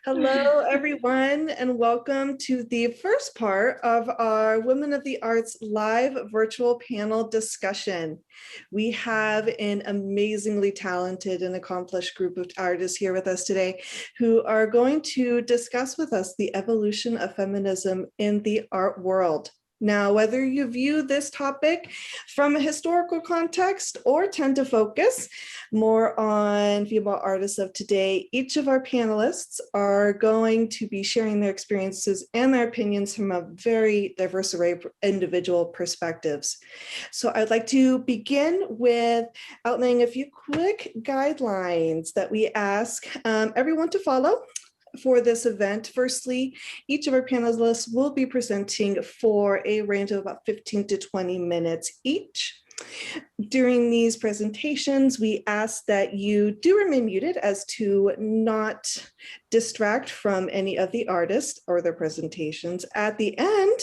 Hello, everyone, and welcome to the first part of our Women of the Arts live virtual panel discussion. We have an amazingly talented and accomplished group of artists here with us today who are going to discuss with us the evolution of feminism in the art world. Now, whether you view this topic from a historical context or tend to focus more on female artists of today, each of our panelists are going to be sharing their experiences and their opinions from a very diverse array of individual perspectives. So I'd like to begin with outlining a few quick guidelines that we ask everyone to follow for this event. Firstly, each of our panelists will be presenting for a range of about 15 to 20 minutes each. During these presentations, we ask that you do remain muted as to not distract from any of the artists or their presentations. At the end,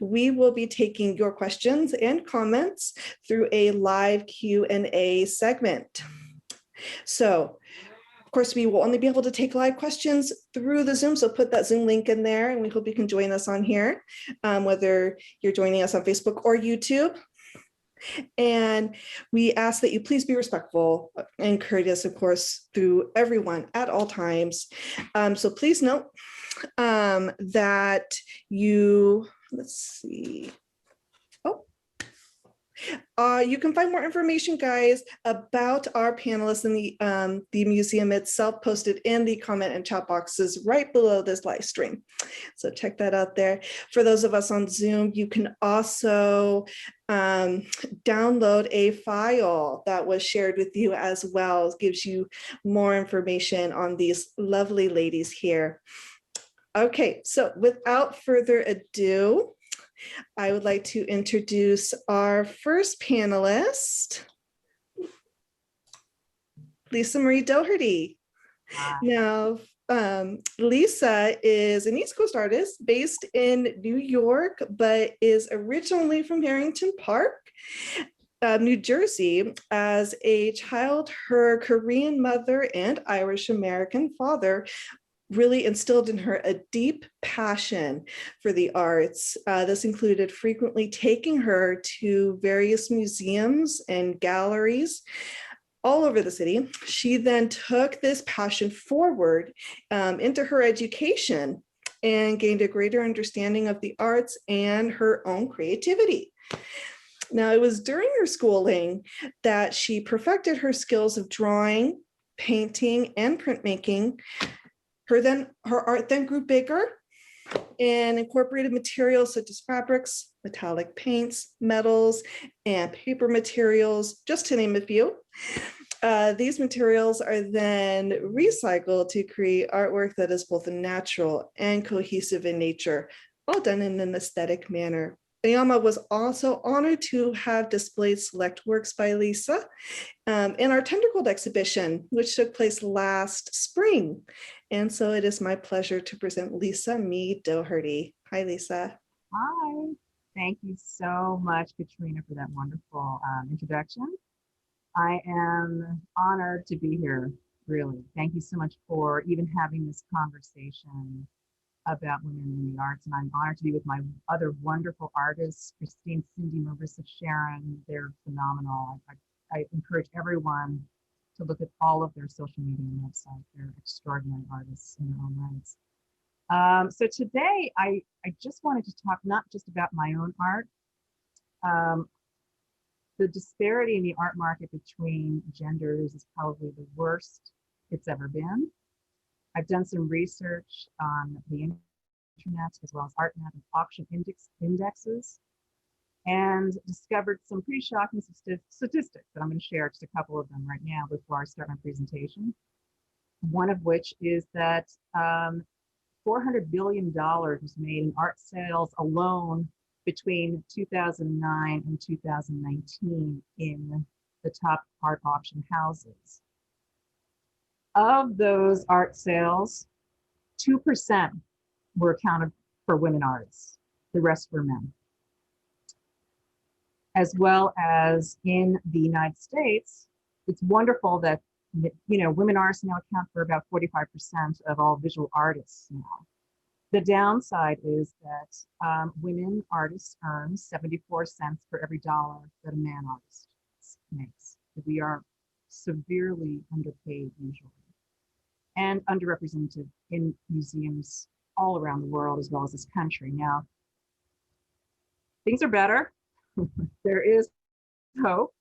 we will be taking your questions and comments through a live Q&A segment. So, of course, we will only be able to take live questions through the Zoom, so put that Zoom link in there, and we hope you can join us on here, whether you're joining us on Facebook or YouTube. And we ask that you please be respectful and courteous, of course, through everyone at all times. So please note that you, let's see. You can find more information, guys, about our panelists in the museum itself posted in the comment and chat boxes right below this live stream. So check that out there. For those of us on Zoom, you can also download a file that was shared with you as well. It gives you more information on these lovely ladies here. Okay, so without further ado, I would like to introduce our first panelist, Lisa Marie Doherty. Now, Lisa is an East Coast artist based in New York, but is originally from Harrington Park, New Jersey. As a child, her Korean mother and Irish American father really instilled in her a deep passion for the arts. This included frequently taking her to various museums and galleries all over the city. She then took this passion forward into her education and gained a greater understanding of the arts and her own creativity. Now, it was during her schooling that she perfected her skills of drawing, painting, and printmaking. Her art then grew bigger and incorporated materials such as fabrics, metallic paints, metals, and paper materials, just to name a few. These materials are then recycled to create artwork that is both natural and cohesive in nature, all done in an aesthetic manner. Ayama was also honored to have displayed select works by Lisa in our Tendergold exhibition, which took place last spring. And so it is my pleasure to present Lisa Mee Doherty. Hi, Lisa. Hi. Thank you so much, Katrina, for that wonderful introduction. I am honored to be here, really. Thank you so much for even having this conversation about women in the arts, and I'm honored to be with my other wonderful artists, Christine, Cindy, Marissa, Sharon. They're phenomenal. I encourage everyone to look at all of their social media and website. They're extraordinary artists in their own rights. So today, I just wanted to talk not just about my own art. The disparity in the art market between genders is probably the worst it's ever been. I've done some research on the internet as well as ArtNet and auction indexes, and discovered some pretty shocking statistics that I'm going to share, just a couple of them right now before I start my presentation. One of which is that $400 billion was made in art sales alone between 2009 and 2019 in the top art auction houses. Of those art sales, 2% were accounted for women artists. The rest were men. As well as in the United States, it's wonderful that Women artists now account for about 45% of all visual artists now. The downside is that women artists earn 74 cents for every dollar that a man artist makes. We are severely underpaid usually and underrepresented in museums all around the world as well as this country. Now, things are better. There is hope.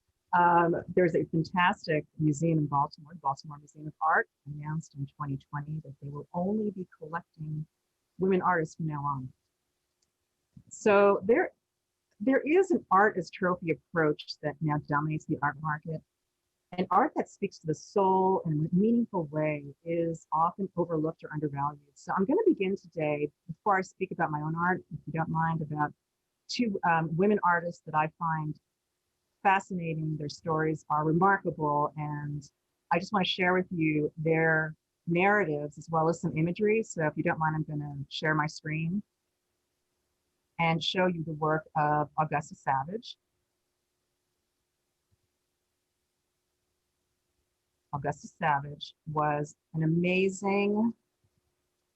There's a fantastic museum in Baltimore, Baltimore Museum of Art, announced in 2020 that they will only be collecting women artists from now on. So there is an art as trophy approach that now dominates the art market. And art that speaks to the soul in a meaningful way is often overlooked or undervalued. So I'm going to begin today, before I speak about my own art, if you don't mind, about two women artists that I find fascinating. Their stories are remarkable, and I just want to share with you their narratives as well as some imagery. So if you don't mind, I'm going to share my screen and show you the work of Augusta Savage. Augusta Savage was an amazing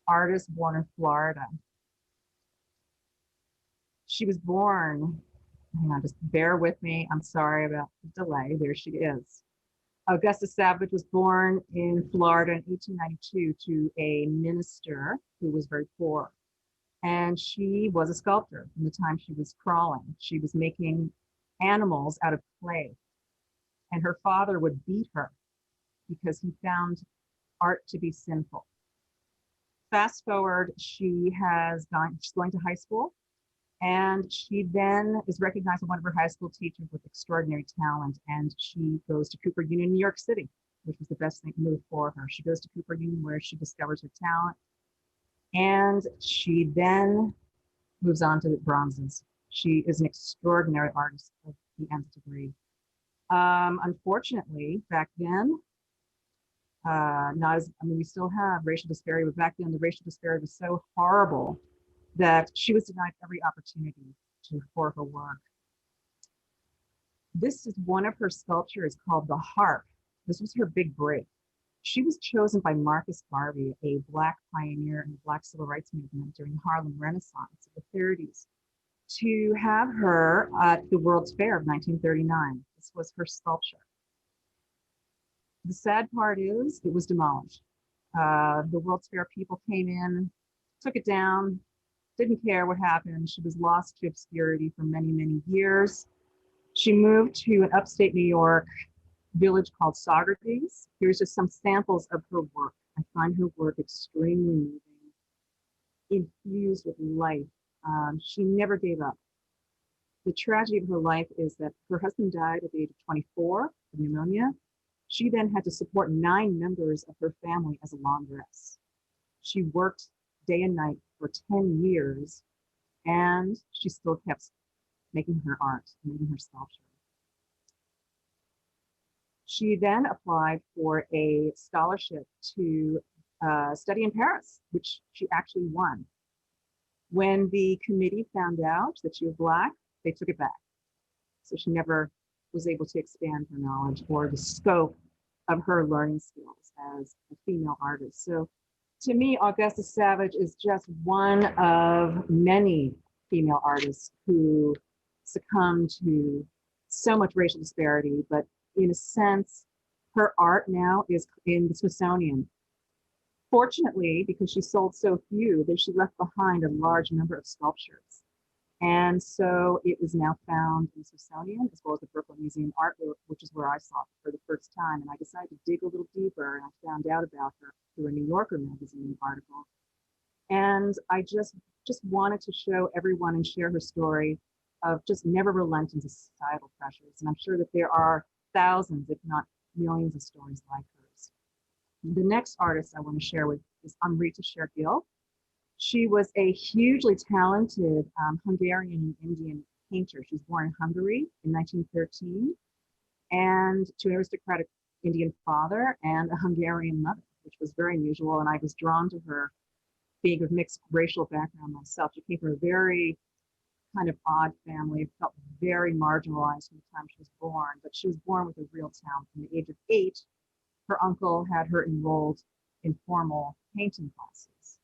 artist born in Florida. She was born, hang on, just bear with me. I'm sorry about the delay. There she is. Augusta Savage was born in Florida in 1892 to a minister who was very poor. And she was a sculptor from the time she was crawling. She was making animals out of clay. And her father would beat her because he found art to be sinful. Fast forward, she's going to high school, and she then is recognized by one of her high school teachers with extraordinary talent, and she goes to Cooper Union, New York City, which was the best move for her. She goes to Cooper Union where she discovers her talent, and she then moves on to bronzes. She is an extraordinary artist of the nth degree. Unfortunately, back then, we still have racial disparity, but back then the racial disparity was so horrible that she was denied every opportunity for her work. This is one of her sculptures called The Harp. This was her big break. She was chosen by Marcus Garvey, a Black pioneer in the Black civil rights movement during the Harlem Renaissance of the 30s, to have her at the World's Fair of 1939. This was her sculpture. The sad part is it was demolished. The World's Fair people came in, took it down, didn't care what happened. She was lost to obscurity for many, many years. She moved to an upstate New York village called Saugerties. Here's just some samples of her work. I find her work extremely moving, infused with life. She never gave up. The tragedy of her life is that her husband died at the age of 24 of pneumonia. She then had to support 9 members of her family as a laundress. She worked day and night for 10 years, and she still kept making her art, making her sculpture. She then applied for a scholarship to study in Paris, which she actually won. When the committee found out that she was Black, they took it back. So she never was able to expand her knowledge or the scope of her learning skills as a female artist. So to me, Augusta Savage is just one of many female artists who succumbed to so much racial disparity, but in a sense, her art now is in the Smithsonian. Fortunately, because she sold so few, that she left behind a large number of sculptures. And so it is now found in the Smithsonian as well as the Brooklyn Museum Art, which is where I saw it for the first time. And I decided to dig a little deeper, and I found out about her through a New Yorker magazine article. And I just wanted to show everyone and share her story of just never relenting to societal pressures. And I'm sure that there are thousands, if not millions, of stories like hers. The next artist I want to share with is Amrita Shergill. She was a hugely talented Hungarian and Indian painter. She was born in Hungary in 1913, and to an aristocratic Indian father and a Hungarian mother, which was very unusual. And I was drawn to her, being of mixed racial background myself. She came from a very kind of odd family, felt very marginalized from the time she was born, but she was born with a real talent. From the age of 8, her uncle had her enrolled in formal painting classes.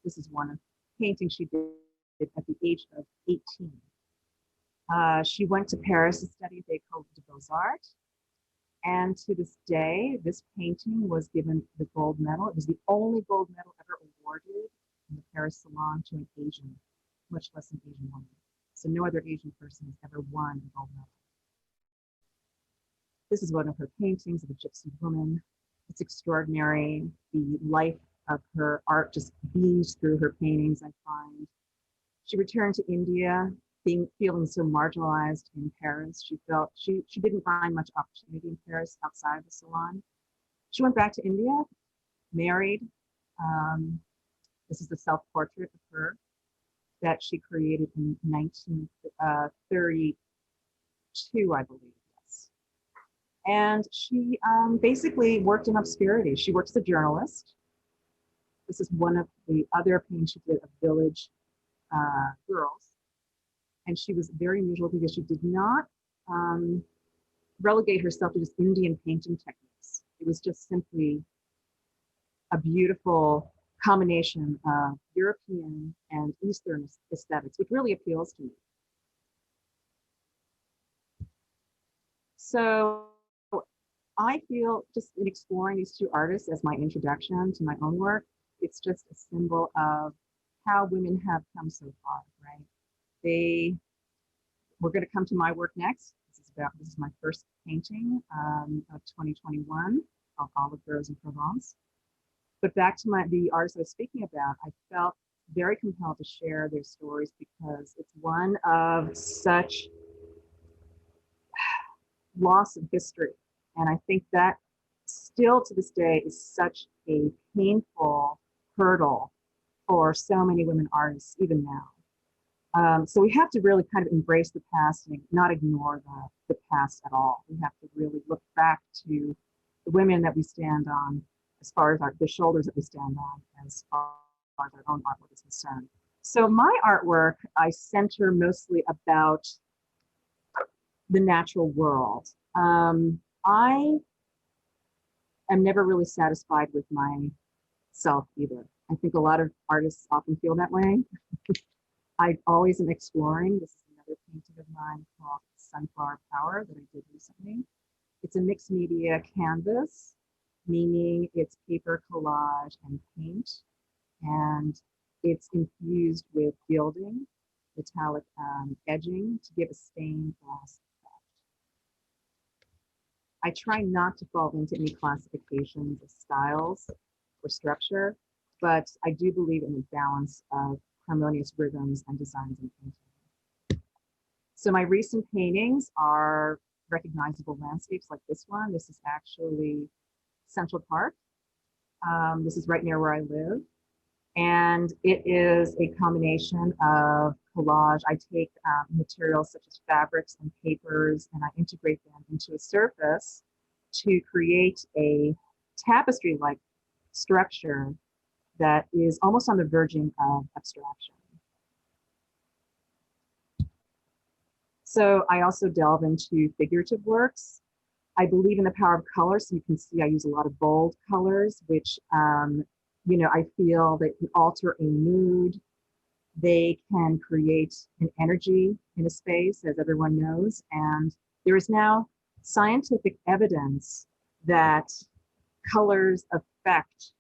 This is one of the paintings she did at the age of 18. She went to Paris to study at the École des Beaux-Arts. And to this day, this painting was given the gold medal. It was the only gold medal ever awarded in the Paris Salon to an Asian, much less an Asian woman. So no other Asian person has ever won a gold medal. This is one of her paintings of a gypsy woman. It's extraordinary. The life of her art just beams through her paintings, I find. She returned to India, feeling so marginalized in Paris. She felt she didn't find much opportunity in Paris outside of the salon. She went back to India, married. This is the self-portrait of her that she created in 1932, I believe. And she basically worked in obscurity. She works as a journalist. This is one of the other paintings she did of village girls. And she was very unusual because she did not relegate herself to just Indian painting techniques. It was just simply a beautiful combination of European and Eastern aesthetics, which really appeals to me. So I feel just in exploring these two artists as my introduction to my own work, it's just a symbol of how women have come so far, right? We're going to come to my work next. This is my first painting of 2021 called Olive Grows in Provence. But back to the artists I was speaking about, I felt very compelled to share their stories because it's one of such loss of history. And I think that still to this day is such a painful hurdle for so many women artists, even now. So we have to really kind of embrace the past and not ignore the past at all. We have to really look back to the women that we stand on, as far as the shoulders that we stand on, as far as our own artwork is concerned. So my artwork, I center mostly about the natural world. I am never really satisfied with myself either. I think a lot of artists often feel that way. I always am exploring. This is another painting of mine called Sunflower Power that I did recently. It's a mixed media canvas, meaning it's paper, collage, and paint. And it's infused with gilding, metallic edging to give a stained glass effect. I try not to fall into any classifications of styles or structure, but I do believe in the balance of harmonious rhythms and designs in painting. So my recent paintings are recognizable landscapes like this one. This is actually Central Park. This is right near where I live. And it is a combination of collage. I take materials such as fabrics and papers, and I integrate them into a surface to create a tapestry-like structure that is almost on the verging of abstraction. So I also delve into figurative works. I believe in the power of color, so you can see I use a lot of bold colors, which I feel they can alter a mood. They can create an energy in a space, as everyone knows. And there is now scientific evidence that colors affect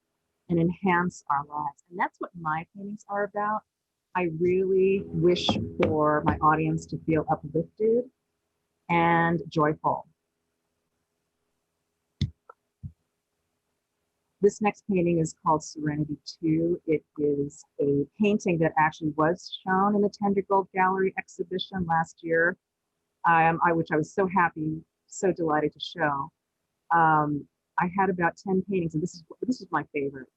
and enhance our lives. And that's what my paintings are about. I really wish for my audience to feel uplifted and joyful. This next painting is called Serenity 2. It is a painting that actually was shown in the Tender Gold Gallery exhibition last year, which I was so happy, so delighted to show. I had about 10 paintings, and this is my favorite.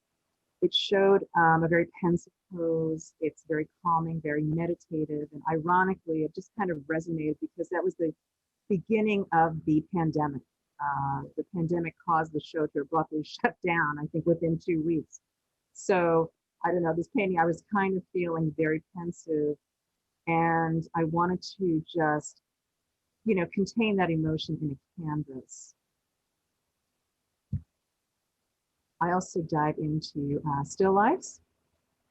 It showed a very pensive pose. It's very calming, very meditative, and ironically, it just kind of resonated because that was the beginning of the pandemic. The pandemic caused the show to abruptly shut down, I think within 2 weeks. So I don't know, this painting, I was kind of feeling very pensive, and I wanted to just, contain that emotion in a canvas. I also dive into still lifes.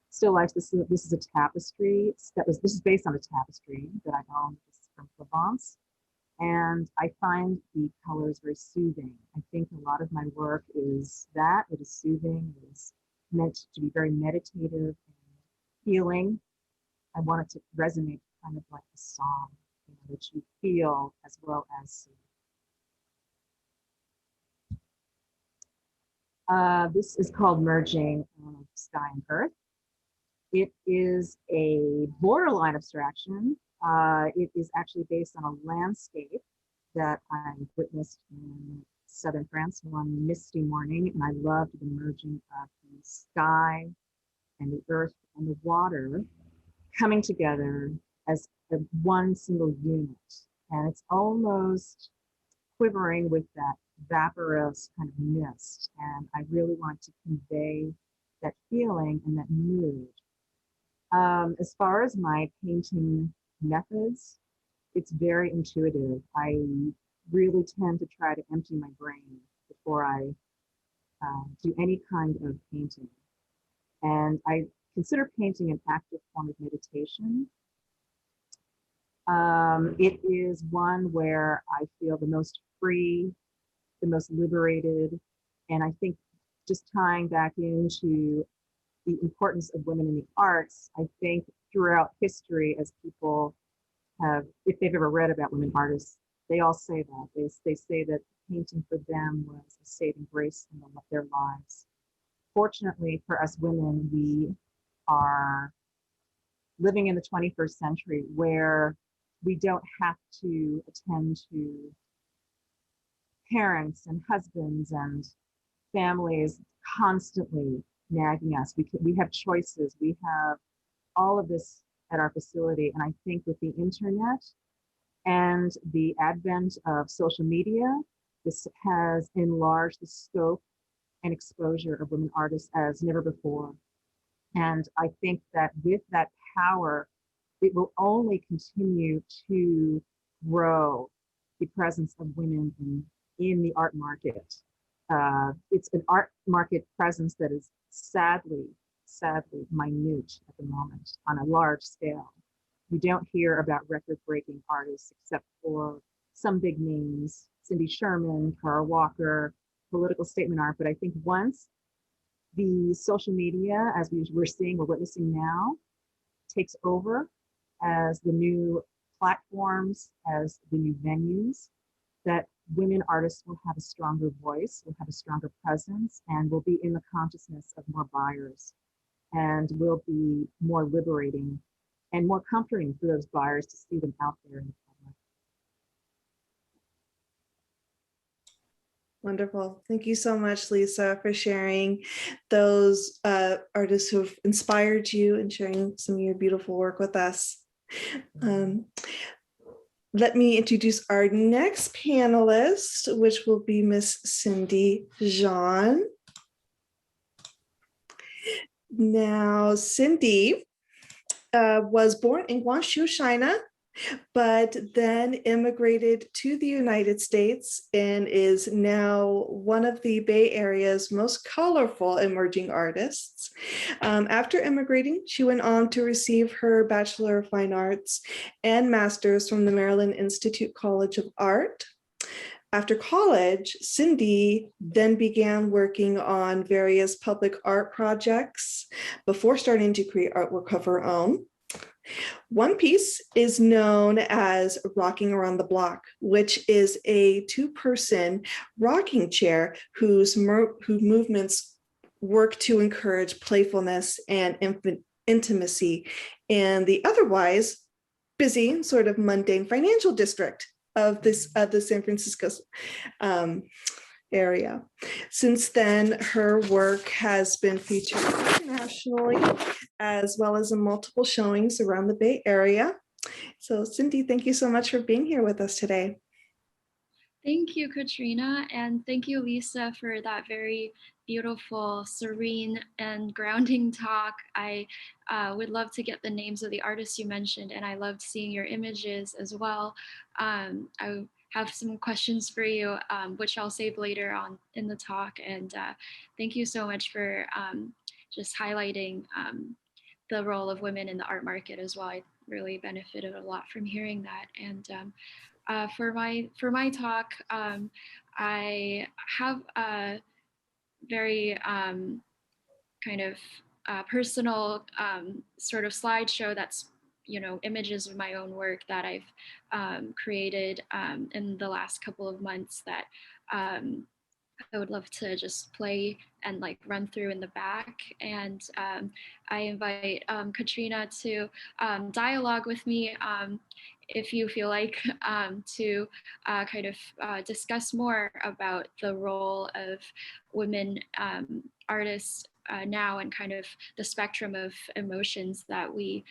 Still lifes. This is a tapestry this is based on a tapestry that I own. This is from Provence, and I find the colors very soothing. I think a lot of my work is that it is soothing. It is meant to be very meditative and healing. I want it to resonate kind of like a song, that you feel as well as see. This is called Merging Sky and Earth. It is a borderline abstraction. It is actually based on a landscape that I witnessed in southern France one misty morning, and I loved the merging of the sky and the earth and the water coming together as one single unit. And it's almost quivering with that vaporous kind of mist. And I really want to convey that feeling and that mood. As far as my painting methods, it's very intuitive. I really tend to try to empty my brain before I do any kind of painting. And I consider painting an active form of meditation. It is one where I feel the most free, the most liberated, and I think just tying back into the importance of women in the arts, I think throughout history, as people have, if they've ever read about women artists, they all say that. They say that painting for them was a saving grace in their lives. Fortunately for us women, we are living in the 21st century where we don't have to attend to parents and husbands and families constantly nagging us. We have choices. We have all of this at our facility. And I think with the internet and the advent of social media, this has enlarged the scope and exposure of women artists as never before. And I think that with that power, it will only continue to grow the presence of women in the art market. It's an art market presence that is sadly minute at the moment on a large scale. You don't hear about record-breaking artists except for some big names, Cindy Sherman, Kara Walker, political statement art. But I think once the social media, as we're witnessing now, takes over as the new platforms, as the new venues, that women artists will have a stronger voice, will have a stronger presence, and will be in the consciousness of more buyers, and will be more liberating and more comforting for those buyers to see them out there in the public. Wonderful. Thank you so much, Lisa, for sharing those artists who have inspired you and sharing some of your beautiful work with us. Let me introduce our next panelist, which will be Miss Cindy Jean. Now, Cindy was born in Guangzhou, China, but then immigrated to the United States and is now one of the Bay Area's most colorful emerging artists. After immigrating, she went on to receive her Bachelor of Fine Arts and Master's from the Maryland Institute College of Art. After college, Cindy then began working on various public art projects before starting to create artwork of her own. One piece is known as Rocking Around the Block, which is a two-person rocking chair whose movements work to encourage playfulness and intimacy in the otherwise busy, sort of mundane financial district of the San Francisco area. Since then, her work has been featured internationally, as well as in multiple showings around the Bay Area. So Cindy, thank you so much for being here with us today. Thank you, Katrina, and thank you, Lisa, for that very beautiful, serene, and grounding talk. I would love to get the names of the artists you mentioned, and I loved seeing your images as well. I have some questions for you, which I'll save later on in the talk. And thank you so much for just highlighting the role of women in the art market as well. I really benefited a lot from hearing that. And for my talk, I have a very kind of personal sort of slideshow that's images of my own work that I've created in the last couple of months that I would love to just play and like run through in the back. And I invite Katrina to dialogue with me if you feel like to kind of discuss more about the role of women artists now and kind of the spectrum of emotions that we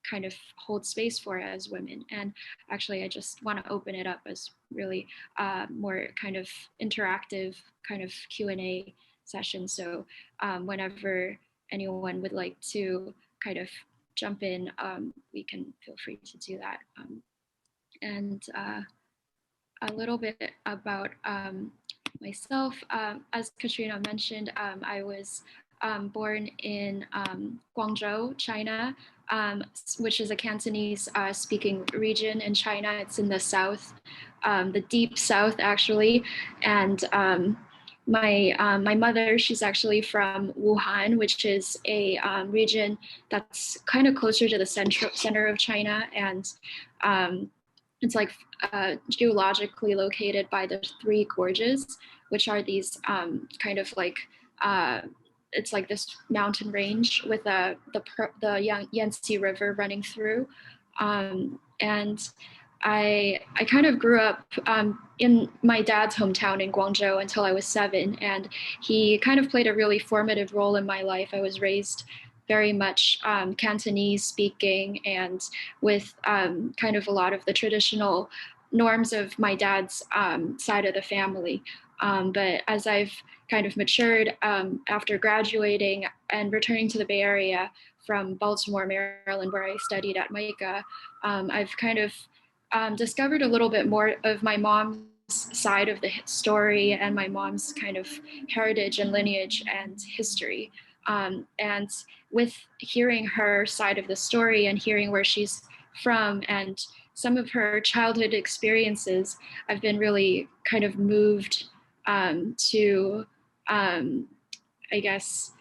kind of hold space for as women. And actually, I just want to open it up as really more kind of interactive kind of Q&A session. So whenever anyone would like to kind of jump in, we can feel free to do that. And a little bit about myself. As Katrina mentioned, I was born in Guangzhou, China, which is a Cantonese speaking region in China. It's in the south, the deep south actually. And my mother, she's actually from Wuhan, which is a region that's kind of closer to the center of China. And it's like geologically located by the Three Gorges, which are these kind of like it's like this mountain range with the Yangtze River running through. And I kind of grew up in my dad's hometown in Guangzhou until I was 7, and he kind of played a really formative role in my life. I was raised very much Cantonese speaking and with kind of a lot of the traditional norms of my dad's side of the family. But as I've kind of matured after graduating and returning to the Bay Area from Baltimore, Maryland, where I studied at MICA, I've kind of discovered a little bit more of my mom's side of the story and my mom's kind of heritage and lineage and history. And with hearing her side of the story and hearing where she's from and some of her childhood experiences, I've been really kind of moved to, I guess,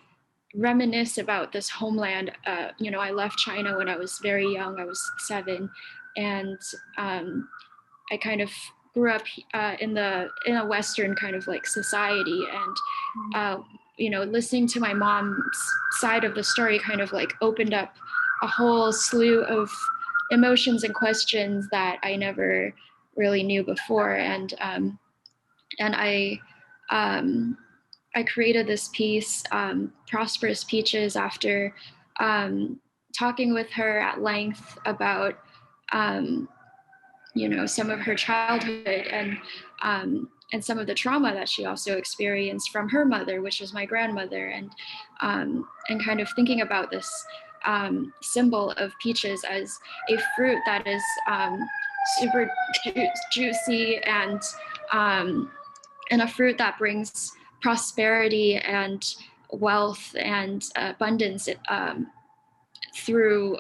reminisce about this homeland. I left China when I was very young. I was 7, and I kind of grew up in a Western kind of like society, and listening to my mom's side of the story kind of like opened up a whole slew of emotions and questions that I never really knew before. And I created this piece, Prosperous Peaches, after talking with her at length about some of her childhood and some of the trauma that she also experienced from her mother, which was my grandmother, and kind of thinking about this symbol of peaches as a fruit that is super juicy and a fruit that brings prosperity and wealth and abundance through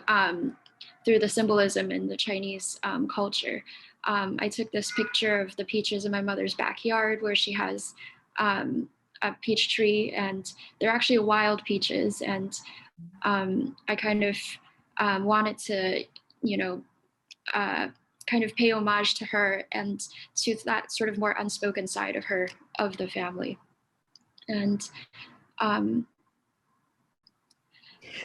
the symbolism in the Chinese culture. I took this picture of the peaches in my mother's backyard where she has a peach tree, and they're actually wild peaches. And I kind of wanted to, kind of pay homage to her and to that sort of more unspoken side of the family. And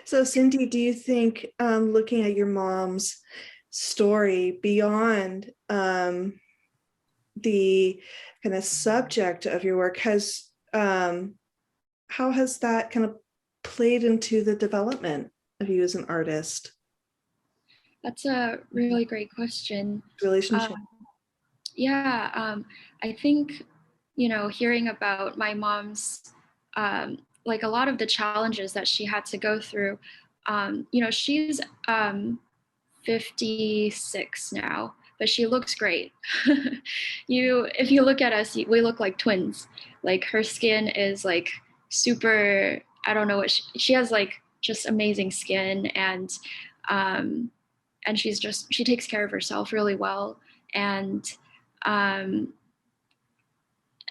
so Cindy, do you think looking at your mom's story beyond the kind of subject of your work has how has that kind of played into the development of you as an artist? That's a really great question. Relationship. I think, hearing about my mom's, like a lot of the challenges that she had to go through, she's 56 now, but she looks great. If you look at us, we look like twins. Like her skin is like super, I don't know what she has, like just amazing skin, um, and she takes care of herself really well. Um,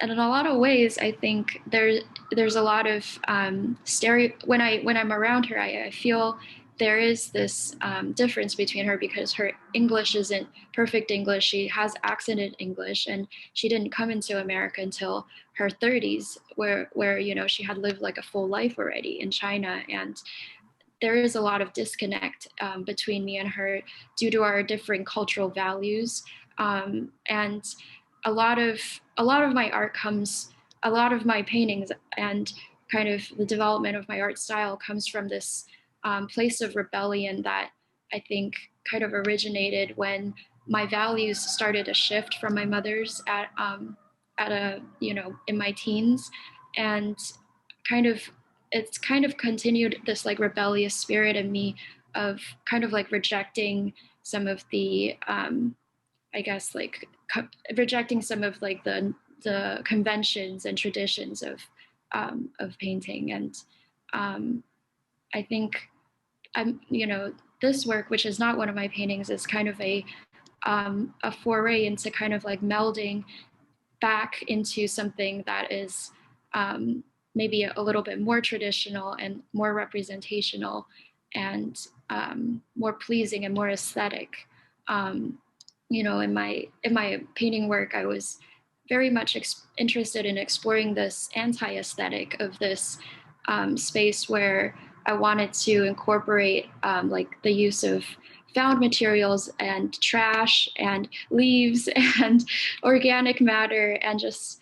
and in a lot of ways, I think there's a lot of when I'm around her, I feel there is this difference between her, because her English isn't perfect English. She has accented English, and she didn't come into America until her 30s, where she had lived like a full life already in China. And there is a lot of disconnect between me and her due to our different cultural values. And a lot of my art comes, a lot of my paintings and kind of the development of my art style comes from this place of rebellion that I think kind of originated when my values started to shift from my mother's at a in my teens. And kind of it's kind of continued this like rebellious spirit in me of kind of like rejecting some of the I guess like rejecting some of like the conventions and traditions of painting. And I think this work, which is not one of my paintings, is kind of a foray into kind of like melding back into something that is maybe a little bit more traditional and more representational and more pleasing and more aesthetic. In my painting work, I was very much interested in exploring this anti-aesthetic of this space, where I wanted to incorporate like the use of found materials and trash and leaves and organic matter, and just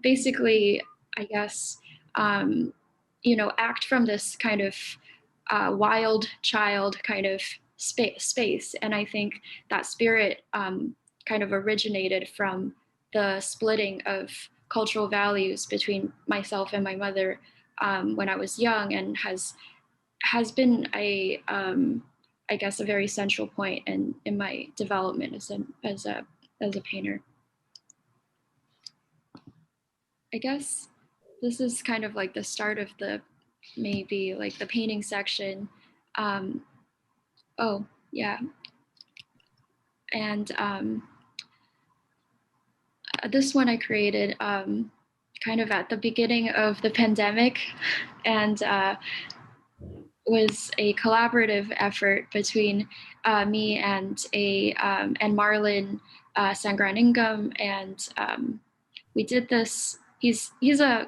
basically, I guess, act from this kind of wild child kind of space. And I think that spirit kind of originated from the splitting of cultural values between myself and my mother when I was young, and has been I guess a very central point in my development as a painter. I guess this is kind of like the start of maybe like the painting section. Oh yeah, and this one I created kind of at the beginning of the pandemic, and was a collaborative effort between me and Marlon Sangraningam, and we did this. He's a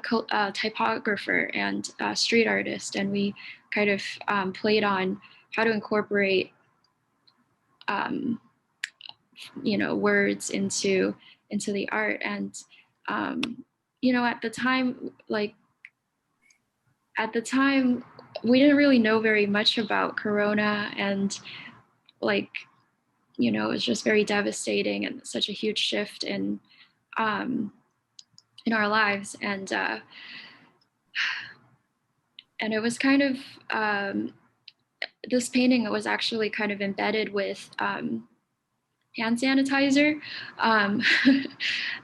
typographer and street artist, and we kind of played on how to incorporate words into the art. And at the time we didn't really know very much about Corona, and it was just very devastating and such a huge shift in our lives. And it was kind of this painting was actually kind of embedded with hand sanitizer. I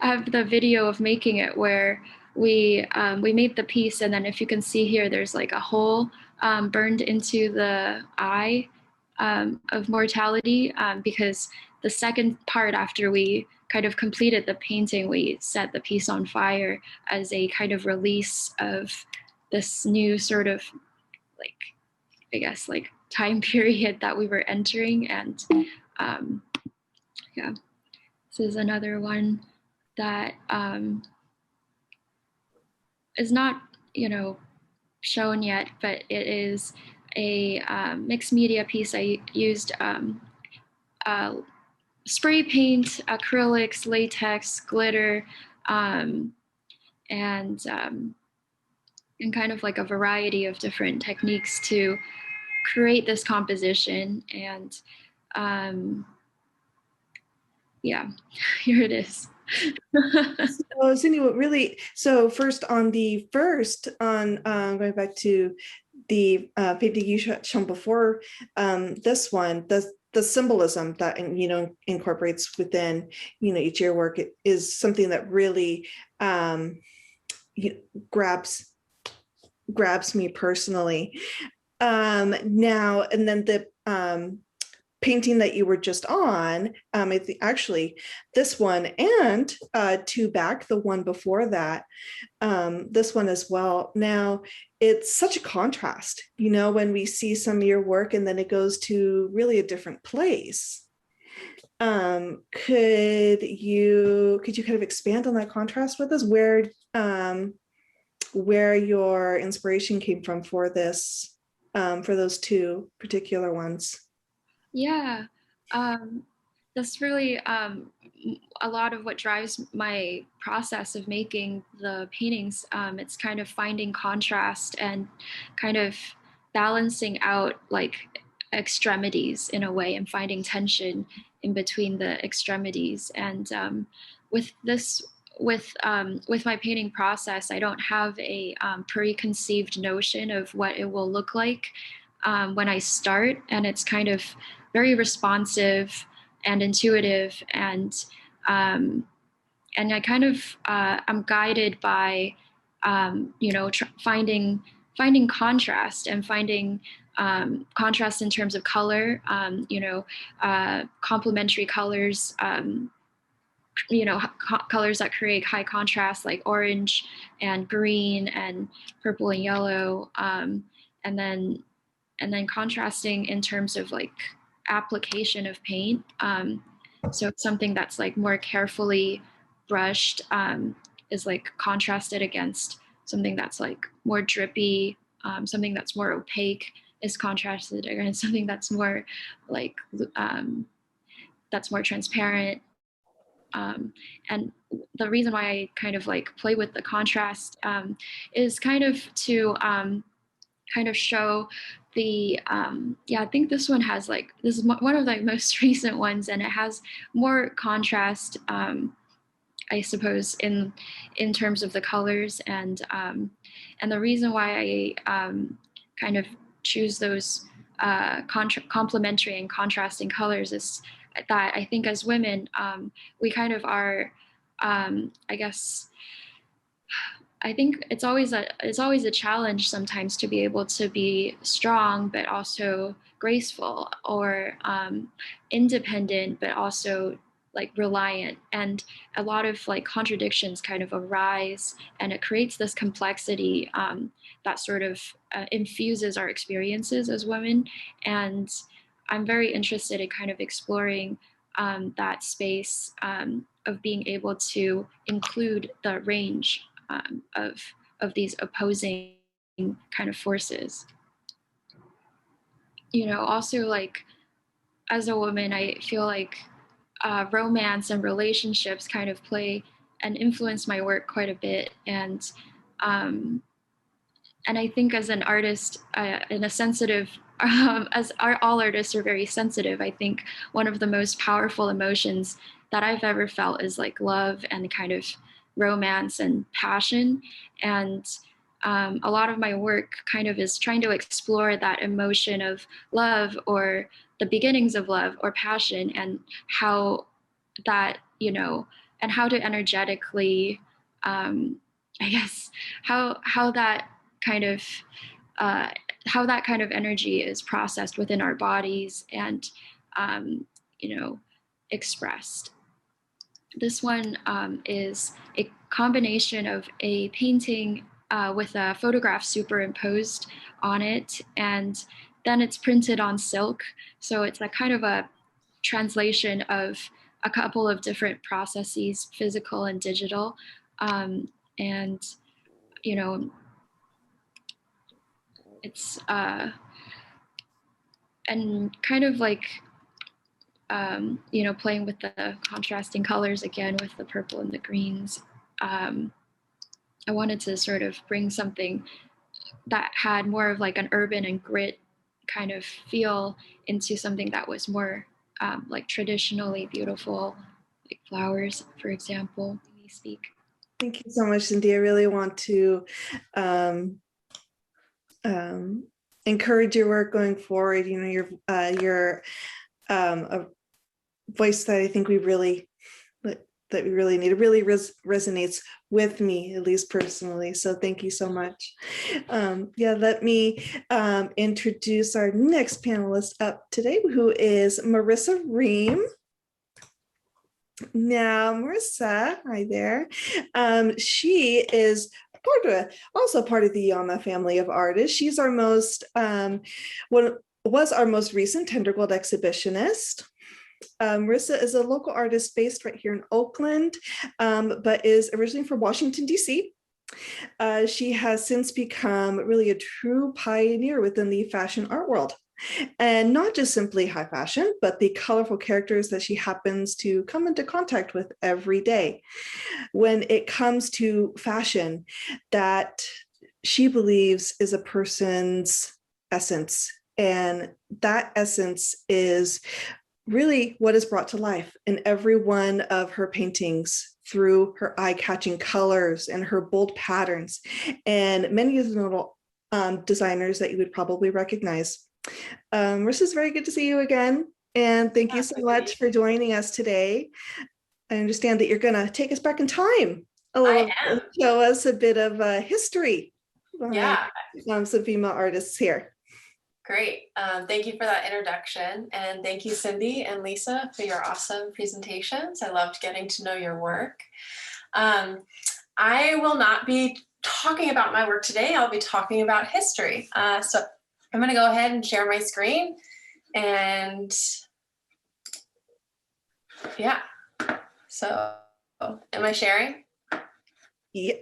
have the video of making it, where we made the piece, and then if you can see here, there's like a hole burned into the eye of mortality, because the second part, after we kind of completed the painting, we set the piece on fire as a kind of release of this new sort of like, I guess, like time period that we were entering. And yeah, this is another one that is not shown yet, but it is a mixed media piece. I used spray paint, acrylics, latex, glitter, and kind of like a variety of different techniques to create this composition. And yeah, here it is. So Cindy, first on going back to the painting you shown before, this one, the symbolism that, incorporates within, each of your work is something that really grabs me personally. Now, and then the painting that you were just on, I think actually this one and two back, the one before that, this one as well. Now, it's such a contrast, when we see some of your work and then it goes to really a different place. Could you kind of expand on that contrast with us, where your inspiration came from for this, for those two particular ones? Yeah, that's really a lot of what drives my process of making the paintings. It's kind of finding contrast and kind of balancing out like extremities in a way, and finding tension in between the extremities. And with this, with my painting process, I don't have a preconceived notion of what it will look like when I start, and it's kind of very responsive and intuitive, and I kind of I'm guided by finding contrast, and finding contrast in terms of color, complementary colors, colors that create high contrast, like orange and green and purple and yellow, and then contrasting in terms of like application of paint. So something that's like more carefully brushed is like contrasted against something that's like more drippy. Something that's more opaque is contrasted against something that's more like that's more transparent. And the reason why I kind of like play with the contrast is kind of to kind of show the I think this one has like, this is one of the most recent ones, and it has more contrast, I suppose, in terms of the colors, and the reason why I kind of choose those complementary and contrasting colors is that I think as women, we kind of are, I guess, I think it's always a challenge sometimes to be able to be strong but also graceful, or independent but also like reliant, and a lot of like contradictions kind of arise, and it creates this complexity that sort of infuses our experiences as women. And I'm very interested in kind of exploring that space of being able to include the range of these opposing kind of forces. Also, like, as a woman, I feel like romance and relationships kind of play and influence my work quite a bit. And I think as an artist, in a sensitive, all artists are very sensitive, I think one of the most powerful emotions that I've ever felt is like love and kind of romance and passion. And a lot of my work kind of is trying to explore that emotion of love, or the beginnings of love or passion, and how that, and how to energetically, I guess, how that kind of how that kind of energy is processed within our bodies, and expressed. This one is a combination of a painting with a photograph superimposed on it, and then it's printed on silk. So it's a kind of a translation of a couple of different processes, physical and digital. And, it's, and kind of like, playing with the contrasting colors again, with the purple and the greens. I wanted to sort of bring something that had more of like an urban and grit kind of feel into something that was more like traditionally beautiful, like flowers, for example, when we speak. Thank you so much, Cindy. I really want to encourage your work going forward. Your a voice that I think we really need. It really resonates with me, at least personally. So thank you so much. Let me introduce our next panelist up today, who is Marissa Ream. Now, Marissa, hi there. She is also part of the Yama family of artists. She's our was our most recent Tendergold exhibitionist. Marissa is a local artist based right here in Oakland, but is originally from Washington, D.C. She has since become really a true pioneer within the fashion art world. And not just simply high fashion, but the colorful characters that she happens to come into contact with every day. When it comes to fashion, that she believes is a person's essence. And that essence is really what is brought to life in every one of her paintings through her eye-catching colors and her bold patterns, and many of the notable designers that you would probably recognize. Marissa, it's very good to see you again. And thank you so much for joining us today. I understand that you're going to take us back in time a little bit, show us a bit of history behind some female artists here. Great. Thank you for that introduction. And thank you, Cindy and Lisa, for your awesome presentations. I loved getting to know your work. I will not be talking about my work today. I'll be talking about history. So I'm going to go ahead and share my screen. And yeah, so am I sharing? Yeah.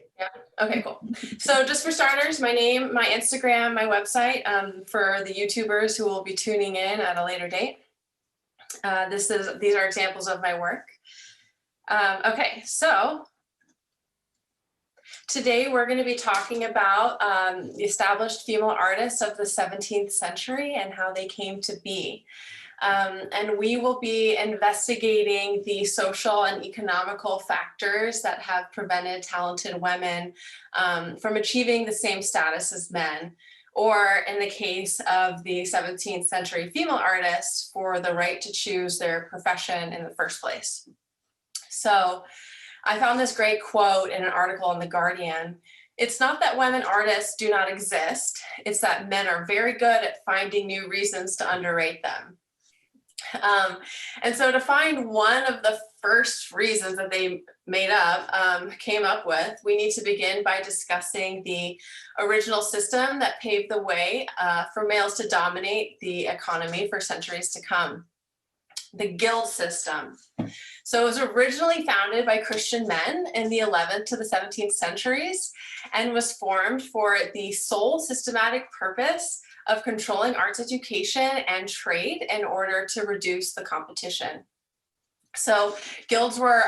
Okay, cool. So just for starters, my name, my Instagram, my website, for the YouTubers who will be tuning in at a later date. These are examples of my work. Okay, so today we're going to be talking about the established female artists of the 17th century and how they came to be. And we will be investigating the social and economical factors that have prevented talented women from achieving the same status as men, or in the case of the 17th century female artists, for the right to choose their profession in the first place. So I found this great quote in an article in The Guardian. It's not that women artists do not exist, it's that men are very good at finding new reasons to underrate them. And so to find one of the first reasons that they came up with, we need to begin by discussing the original system that paved the way for males to dominate the economy for centuries to come. The guild system. So it was originally founded by Christian men in the 11th to the 17th centuries and was formed for the sole systematic purpose of controlling arts education and trade in order to reduce the competition. So guilds were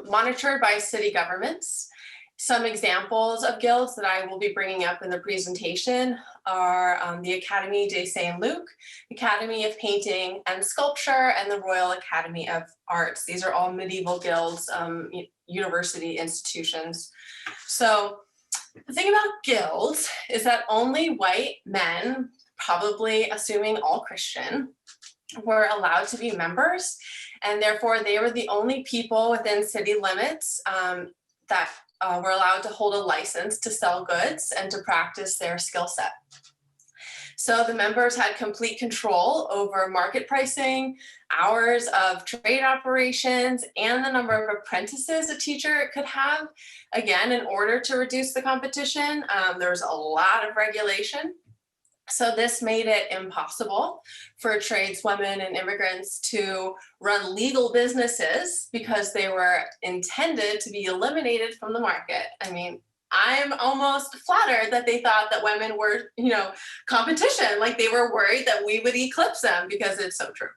monitored by city governments. Some examples of guilds that I will be bringing up in the presentation are the Académie de Saint-Luc, Academy of Painting and Sculpture, and the Royal Academy of Arts. These are all medieval guilds, university institutions. So the thing about guilds is that only white men, probably assuming all Christian, were allowed to be members, and therefore they were the only people within city limits that were allowed to hold a license to sell goods and to practice their skill set. So the members had complete control over market pricing, hours of trade operations, and the number of apprentices a teacher could have. Again, in order to reduce the competition, there was a lot of regulation. So this made it impossible for tradeswomen and immigrants to run legal businesses because they were intended to be eliminated from the market. I mean, I'm almost flattered that they thought that women were, competition, like they were worried that we would eclipse them, because it's so true.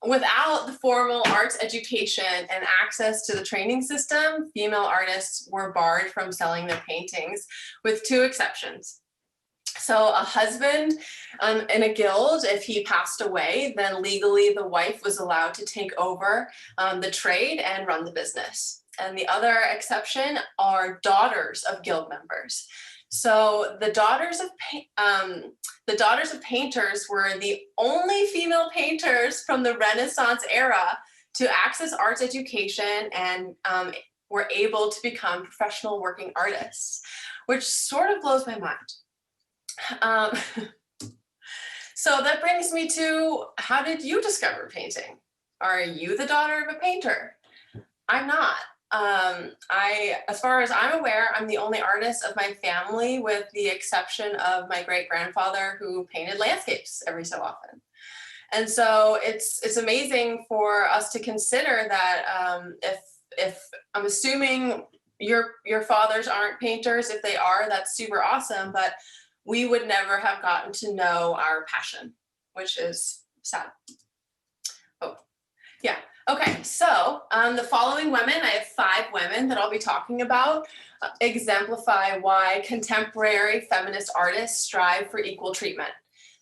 Without the formal arts education and access to the training system, female artists were barred from selling their paintings, with two exceptions. So a husband in a guild, if he passed away, then legally the wife was allowed to take over the trade and run the business. And the other exception are daughters of guild members. So the daughters of painters were the only female painters from the Renaissance era to access arts education and were able to become professional working artists, which sort of blows my mind. So that brings me to, how did you discover painting? Are you the daughter of a painter? I'm not. As far as I'm aware, I'm the only artist of my family, with the exception of my great-grandfather, who painted landscapes every so often. And so it's amazing for us to consider that if I'm assuming your fathers aren't painters, if they are, that's super awesome, but we would never have gotten to know our passion, which is sad. Oh, yeah. Okay, so the following women, I have 5 women that I'll be talking about, exemplify why contemporary feminist artists strive for equal treatment.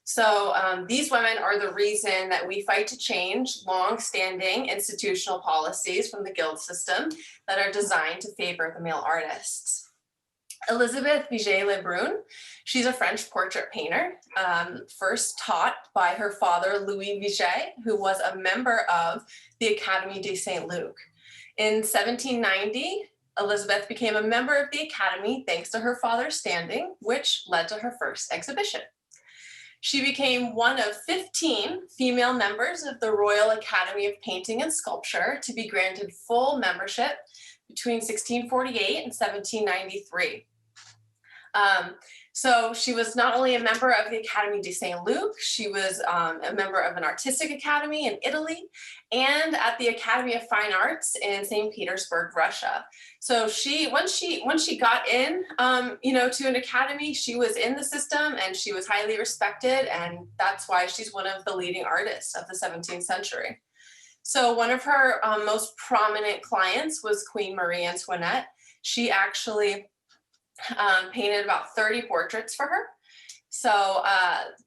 So these women are the reason that we fight to change long-standing institutional policies from the guild system that are designed to favor the male artists. Elisabeth Vigee Brun, she's a French portrait painter, first taught by her father, Louis Vigee, who was a member of the Académie de Saint-Luc. In 1790, Elisabeth became a member of the Academy thanks to her father's standing, which led to her first exhibition. She became one of 15 female members of the Royal Academy of Painting and Sculpture to be granted full membership between 1648 and 1793. So she was not only a member of the Académie de Saint-Luc, she was a member of an artistic academy in Italy and at the Academy of Fine Arts in St. Petersburg, Russia. So once she got in, to an academy, she was in the system and she was highly respected, and that's why she's one of the leading artists of the 17th century. So one of her most prominent clients was Queen Marie Antoinette. She actually painted about 30 portraits for her. So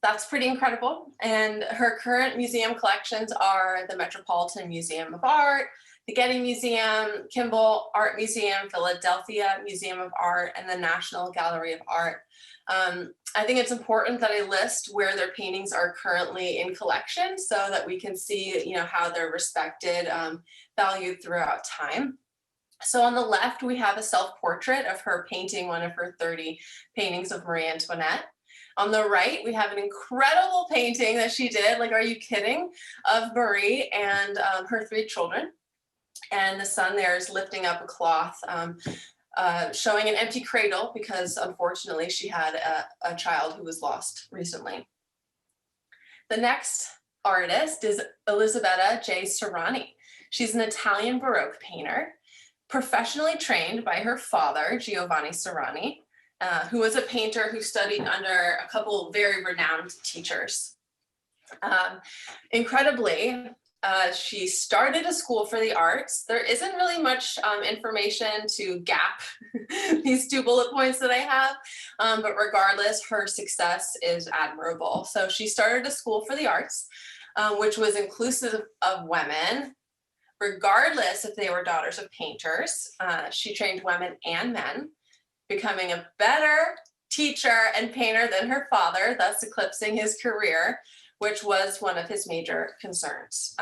that's pretty incredible. And her current museum collections are the Metropolitan Museum of Art, the Getty Museum, Kimball Art Museum, Philadelphia Museum of Art, and the National Gallery of Art. I think it's important that I list where their paintings are currently in collection so that we can see, how they're respected, valued throughout time. So on the left, we have a self-portrait of her painting one of her 30 paintings of Marie Antoinette. On the right, we have an incredible painting that she did, like, are you kidding, of Marie and her 3 children. And the son there is lifting up a cloth, showing an empty cradle because unfortunately she had a child who was lost recently. The next artist is Elisabetta J. Sirani. She's an Italian Baroque painter, professionally trained by her father, Giovanni Sirani, who was a painter who studied under a couple very renowned teachers. Incredibly, she started a school for the arts. There isn't really much information to gap these 2 bullet points that I have, but regardless, her success is admirable. So she started a school for the arts, which was inclusive of women, regardless if they were daughters of painters. She trained women and men, becoming a better teacher and painter than her father, thus eclipsing his career, which was one of his major concerns.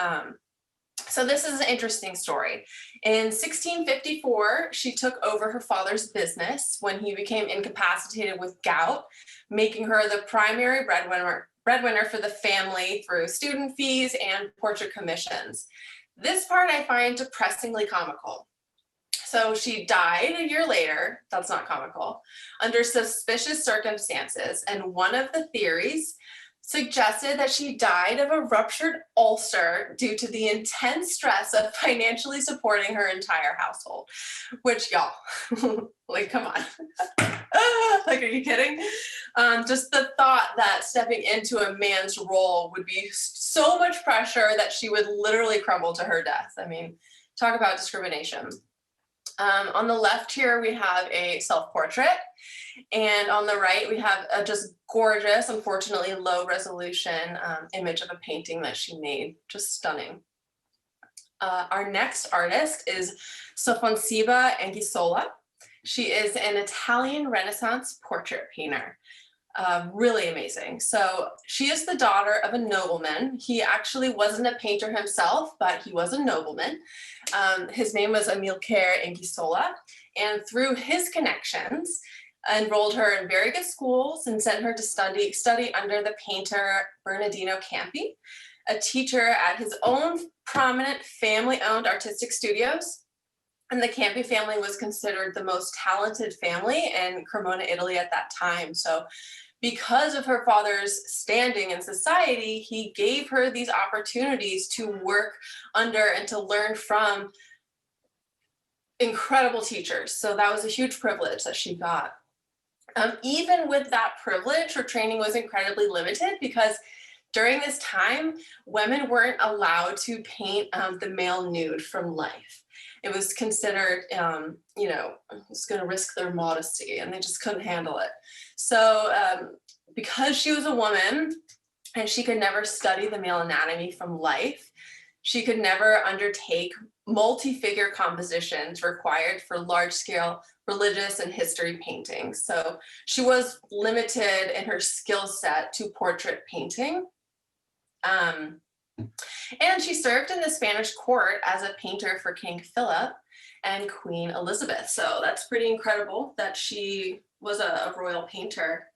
So this is an interesting story. In 1654, she took over her father's business when he became incapacitated with gout, making her the primary breadwinner for the family through student fees and portrait commissions. This part I find depressingly comical. So she died a year later, that's not comical, under suspicious circumstances, and one of the theories suggested that she died of a ruptured ulcer due to the intense stress of financially supporting her entire household, which, y'all, like, come on. Like, are you kidding? Just the thought that stepping into a man's role would be so much pressure that she would literally crumble to her death. I mean, talk about discrimination. On the left here, we have a self-portrait, and on the right, we have a just gorgeous, unfortunately low resolution image of a painting that she made, just stunning. Our next artist is Sofonisba Anguissola. She is an Italian Renaissance portrait painter. Really amazing. So she is the daughter of a nobleman. He actually wasn't a painter himself, but he was a nobleman. His name was Angelica Kauffman, and through his connections, enrolled her in very good schools and sent her to study under the painter Bernardino Campi, a teacher at his own prominent family-owned artistic studios. And the Campi family was considered the most talented family in Cremona, Italy at that time. So because of her father's standing in society, he gave her these opportunities to work under and to learn from incredible teachers. So that was a huge privilege that she got. Even with that privilege, her training was incredibly limited because during this time, women weren't allowed to paint the male nude from life. It was considered, you know, it's going to risk their modesty, and they just couldn't handle it. So because she was a woman and she could never study the male anatomy from life, she could never undertake multi-figure compositions required for large-scale religious and history paintings. So she was limited in her skill set to portrait painting. And she served in the Spanish court as a painter for King Philip and Queen Elizabeth. So that's pretty incredible that she was a royal painter.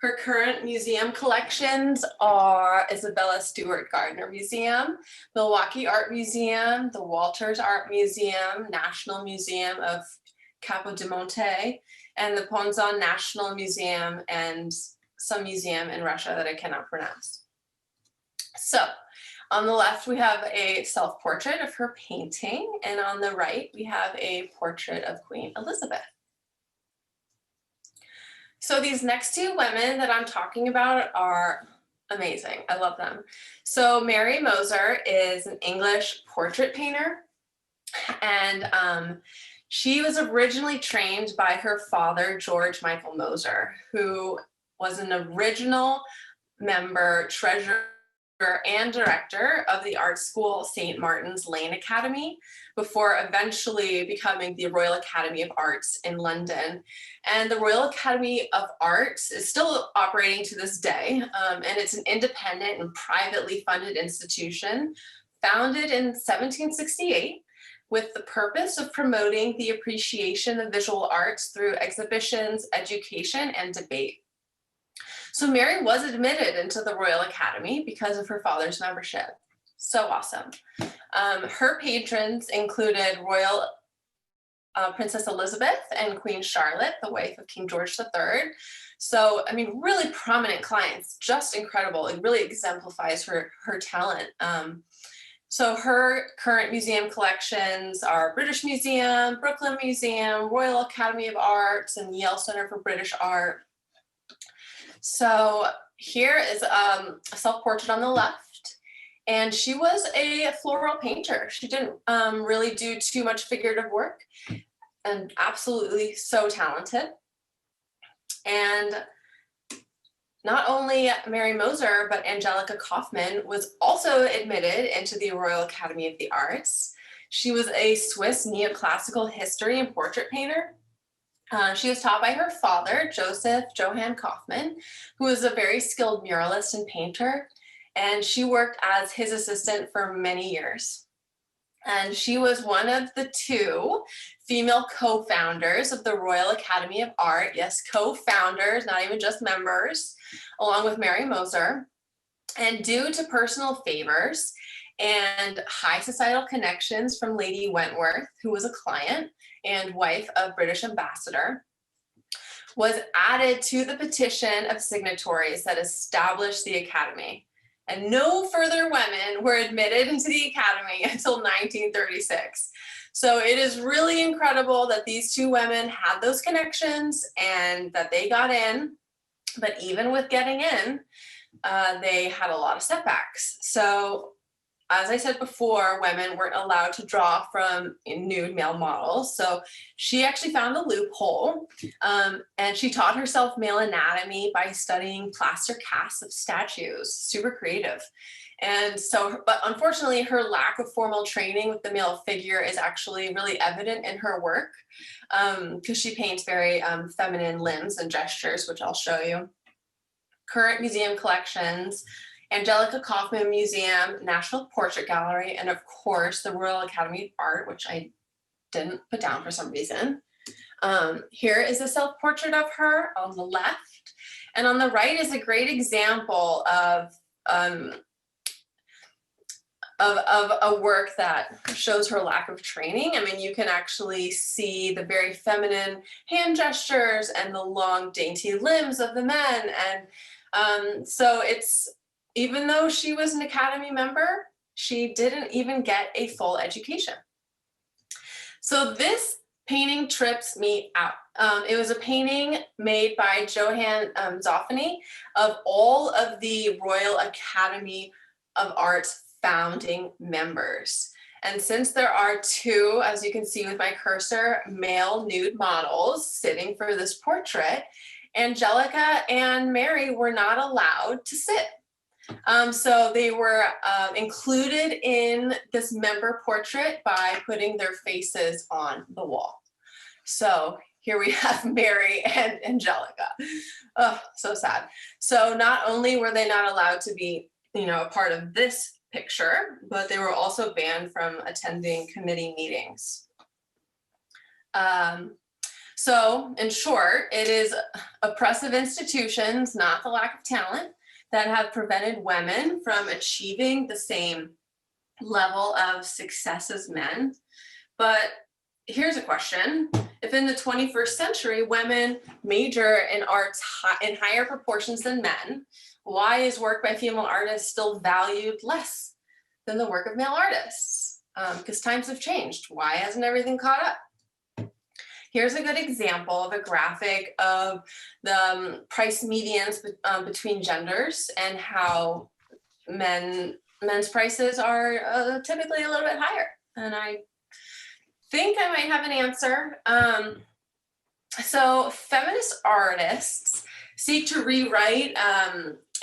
Her current museum collections are Isabella Stewart Gardner Museum, Milwaukee Art Museum, the Walters Art Museum, National Museum of Capodimonte, and the Ponzon National Museum, and some museum in Russia that I cannot pronounce. So on the left, we have a self-portrait of her painting, and on the right, we have a portrait of Queen Elizabeth. So these next two women that I'm talking about are amazing. I love them. So Mary Moser is an English portrait painter, and she was originally trained by her father, George Michael Moser, who was an original member, treasurer, and director of the art school St. Martin's Lane Academy before eventually becoming the Royal Academy of Arts in London. And the Royal Academy of Arts is still operating to this day, and it's an independent and privately funded institution founded in 1768 with the purpose of promoting the appreciation of visual arts through exhibitions, education, and debate. So Mary was admitted into the Royal Academy because of her father's membership. So awesome. Her patrons included Royal Princess Elizabeth and Queen Charlotte, the wife of King George III. So, I mean, really prominent clients, just incredible. It really exemplifies her talent. So her current museum collections are British Museum, Brooklyn Museum, Royal Academy of Arts, and Yale Center for British Art. So here is a self-portrait on the left, and she was a floral painter. She didn't really do too much figurative work, and absolutely so talented. And not only Mary Moser, but Angelica Kauffman was also admitted into the Royal Academy of the Arts. She was a Swiss neoclassical history and portrait painter. She was taught by her father, Joseph Johann Kauffman, who was a very skilled muralist and painter, and she worked as his assistant for many years. And she was one of the two female co-founders of the Royal Academy of Art. Yes, co-founders, not even just members, along with Mary Moser. And due to personal favors and high societal connections from Lady Wentworth, who was a client and wife of British ambassador, was added to the petition of signatories that established the Academy. And no further women were admitted into the Academy until 1936. So it is really incredible that these two women had those connections and that they got in. But even with getting in, they had a lot of setbacks. So as I said before, women weren't allowed to draw from nude male models. So she actually found the loophole, and she taught herself male anatomy by studying plaster casts of statues. Super creative. And so, but unfortunately, her lack of formal training with the male figure is actually really evident in her work, because she paints very feminine limbs and gestures, which I'll show you. Current museum collections: Angelica Kauffman Museum, National Portrait Gallery, and of course the Royal Academy of Art, which I didn't put down for some reason. Here is a self-portrait of her on the left, and on the right is a great example of a work that shows her lack of training. I mean, you can actually see the very feminine hand gestures and the long, dainty limbs of the men. And so it's, even though she was an Academy member, she didn't even get a full education. So this painting trips me out. It was a painting made by Johann Zoffany of all of the Royal Academy of Art's founding members. And since there are two, as you can see with my cursor, male nude models sitting for this portrait, Angelica and Mary were not allowed to sit. So they were included in this member portrait by putting their faces on the wall. So here we have Mary and Angelica. Oh, so sad. So not only were they not allowed to be, a part of this picture, but they were also banned from attending committee meetings. So in short, it is oppressive institutions, not the lack of talent, that have prevented women from achieving the same level of success as men. But here's a question. If in the 21st century, women major in arts in higher proportions than men, why is work by female artists still valued less than the work of male artists? Because times have changed. Why hasn't everything caught up? Here's a good example of a graphic of the price medians between genders and how men's prices are typically a little bit higher. And I think I might have an answer. So feminist artists seek to rewrite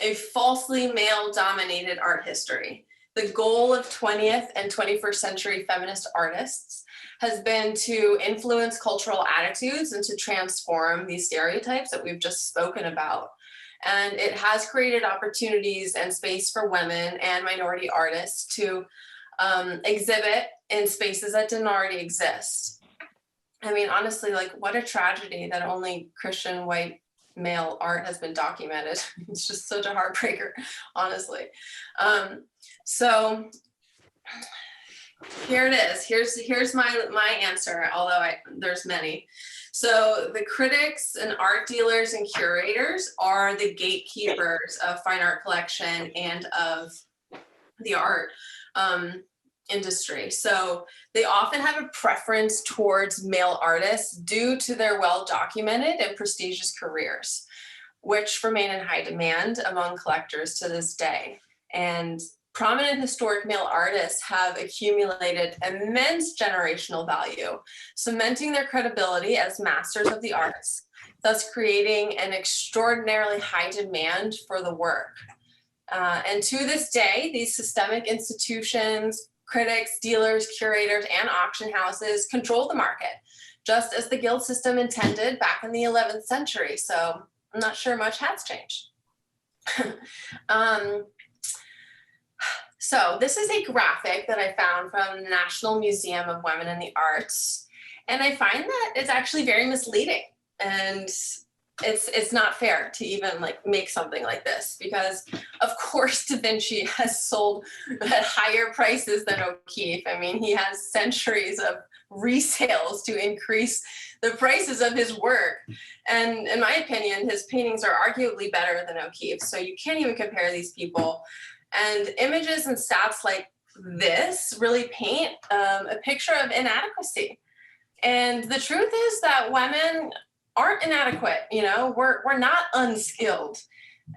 a falsely male-dominated art history. The goal of 20th and 21st century feminist artists has been to influence cultural attitudes and to transform these stereotypes that we've just spoken about. And it has created opportunities and space for women and minority artists to exhibit in spaces that didn't already exist. I mean, honestly, like, what a tragedy that only Christian white male art has been documented. It's just such a heartbreaker, honestly. So here it is. Here's my answer, although there's many. So the critics and art dealers and curators are the gatekeepers of fine art collection and of the art industry. So they often have a preference towards male artists due to their well-documented and prestigious careers, which remain in high demand among collectors to this day. And prominent historic male artists have accumulated immense generational value, cementing their credibility as masters of the arts, thus creating an extraordinarily high demand for the work. And to this day, these systemic institutions, critics, dealers, curators, and auction houses control the market, just as the guild system intended back in the 11th century. So I'm not sure much has changed. So this is a graphic that I found from the National Museum of Women in the Arts. And I find that it's actually very misleading. And it's not fair to even make something like this, because of course Da Vinci has sold at higher prices than O'Keeffe. I mean, he has centuries of resales to increase the prices of his work. And in my opinion, his paintings are arguably better than O'Keeffe. So you can't even compare these people. And images and stats like this really paint a picture of inadequacy. And the truth is that women aren't inadequate, we're not unskilled.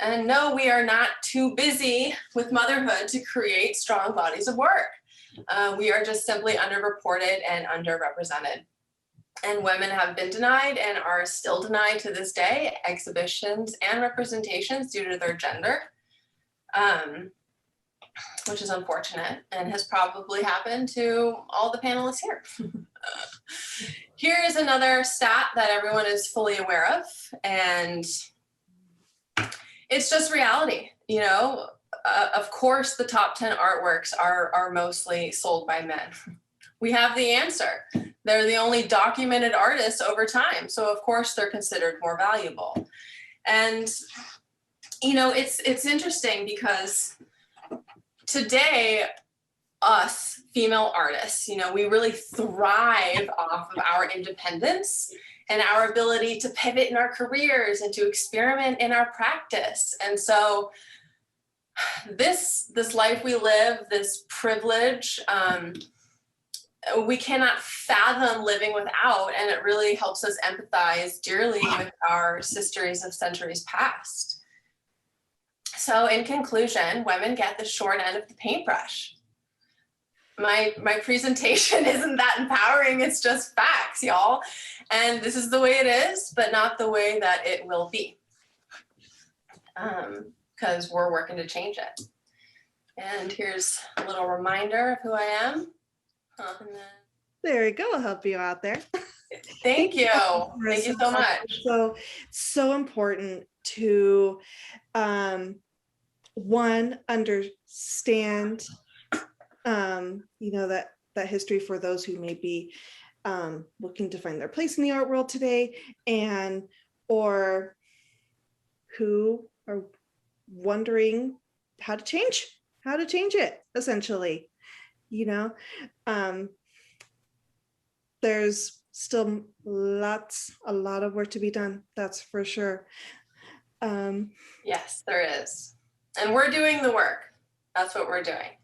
And no, we are not too busy with motherhood to create strong bodies of work. We are just simply underreported and underrepresented. And women have been denied and are still denied to this day exhibitions and representations due to their gender, which is unfortunate and has probably happened to all the panelists here. Here is another stat that everyone is fully aware of, and it's just reality, you know. Of course, the top 10 artworks are mostly sold by men. We have the answer. They're the only documented artists over time, so of course they're considered more valuable. And you know, it's interesting because today, us female artists, you know, we really thrive off of our independence and our ability to pivot in our careers and to experiment in our practice. And so this life we live, this privilege, we cannot fathom living without, and it really helps us empathize dearly with our sisters of centuries past. So in conclusion, women get the short end of the paintbrush. My presentation isn't that empowering, it's just facts, y'all. And this is the way it is, but not the way that it will be. Because we're working to change it. And here's a little reminder of who I am. There you go. I'll help you out there. Thank you. Thank you so much. So important to one, understand you know, that history for those who may be looking to find their place in the art world today, and or who are wondering how to change it, essentially. You know, there's still a lot of work to be done, that's for sure. Yes, there is. And we're doing the work. That's what we're doing.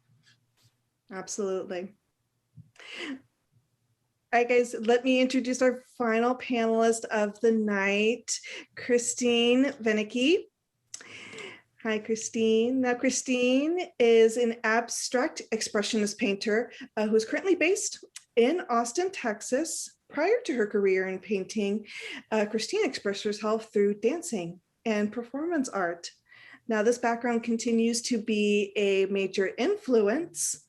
Absolutely. All right, guys, let me introduce our final panelist of the night, Christine Venicky. Hi, Christine. Now, Christine is an abstract expressionist painter who is currently based in Austin, Texas. Prior to her career in painting, Christine expressed herself through dancing and performance art. Now, this background continues to be a major influence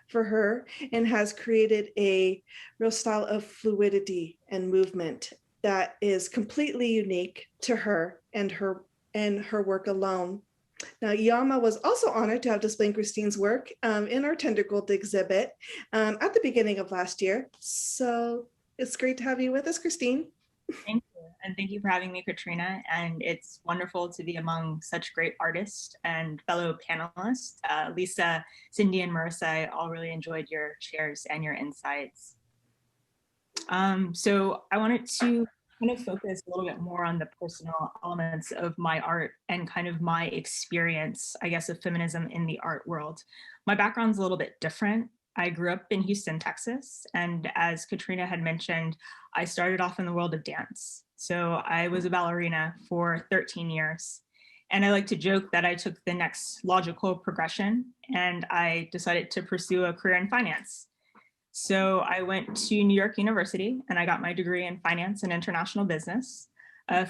for her and has created a real style of fluidity and movement that is completely unique to her and her work alone. Now, Yama was also honored to have displayed Christine's work in our Tender Gold exhibit at the beginning of last year. So it's great to have you with us, Christine. Thank you. And thank you for having me, Katrina. And it's wonderful to be among such great artists and fellow panelists. Lisa, Cindy, and Marissa, I all really enjoyed your shares and your insights. So I wanted to kind of focus a little bit more on the personal elements of my art and kind of my experience, I guess, of feminism in the art world. My background's a little bit different. I grew up in Houston, Texas, and as Katrina had mentioned, I started off in the world of dance. So I was a ballerina for 13 years. And I like to joke that I took the next logical progression and I decided to pursue a career in finance. So I went to New York University and I got my degree in finance and international business.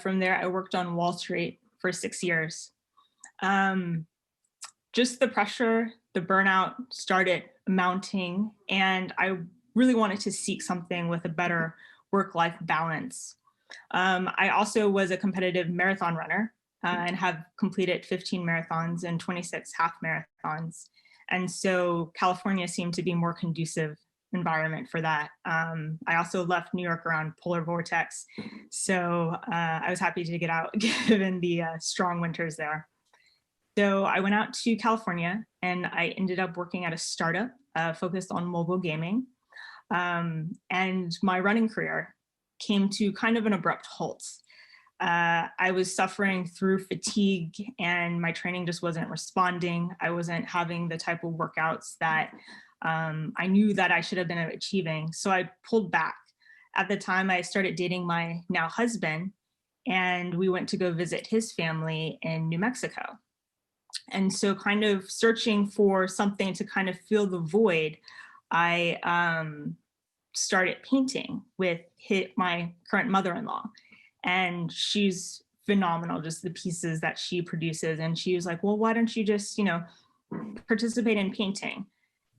From there, I worked on Wall Street for 6 years. Just the pressure, the burnout started mounting, and I really wanted to seek something with a better work-life balance. I also was a competitive marathon runner and have completed 15 marathons and 26 half marathons. And so California seemed to be a more conducive environment for that. I also left New York around polar vortex. So I was happy to get out given the strong winters there. So I went out to California and I ended up working at a startup focused on mobile gaming. And my running career came to kind of an abrupt halt. I was suffering through fatigue and my training just wasn't responding. I wasn't having the type of workouts that I knew that I should have been achieving. So I pulled back. At the time I started dating my now husband, and we went to go visit his family in New Mexico. And so kind of searching for something to kind of fill the void, I started painting with my current mother-in-law. And she's phenomenal, just the pieces that she produces. And she was like, well, why don't you just, participate in painting?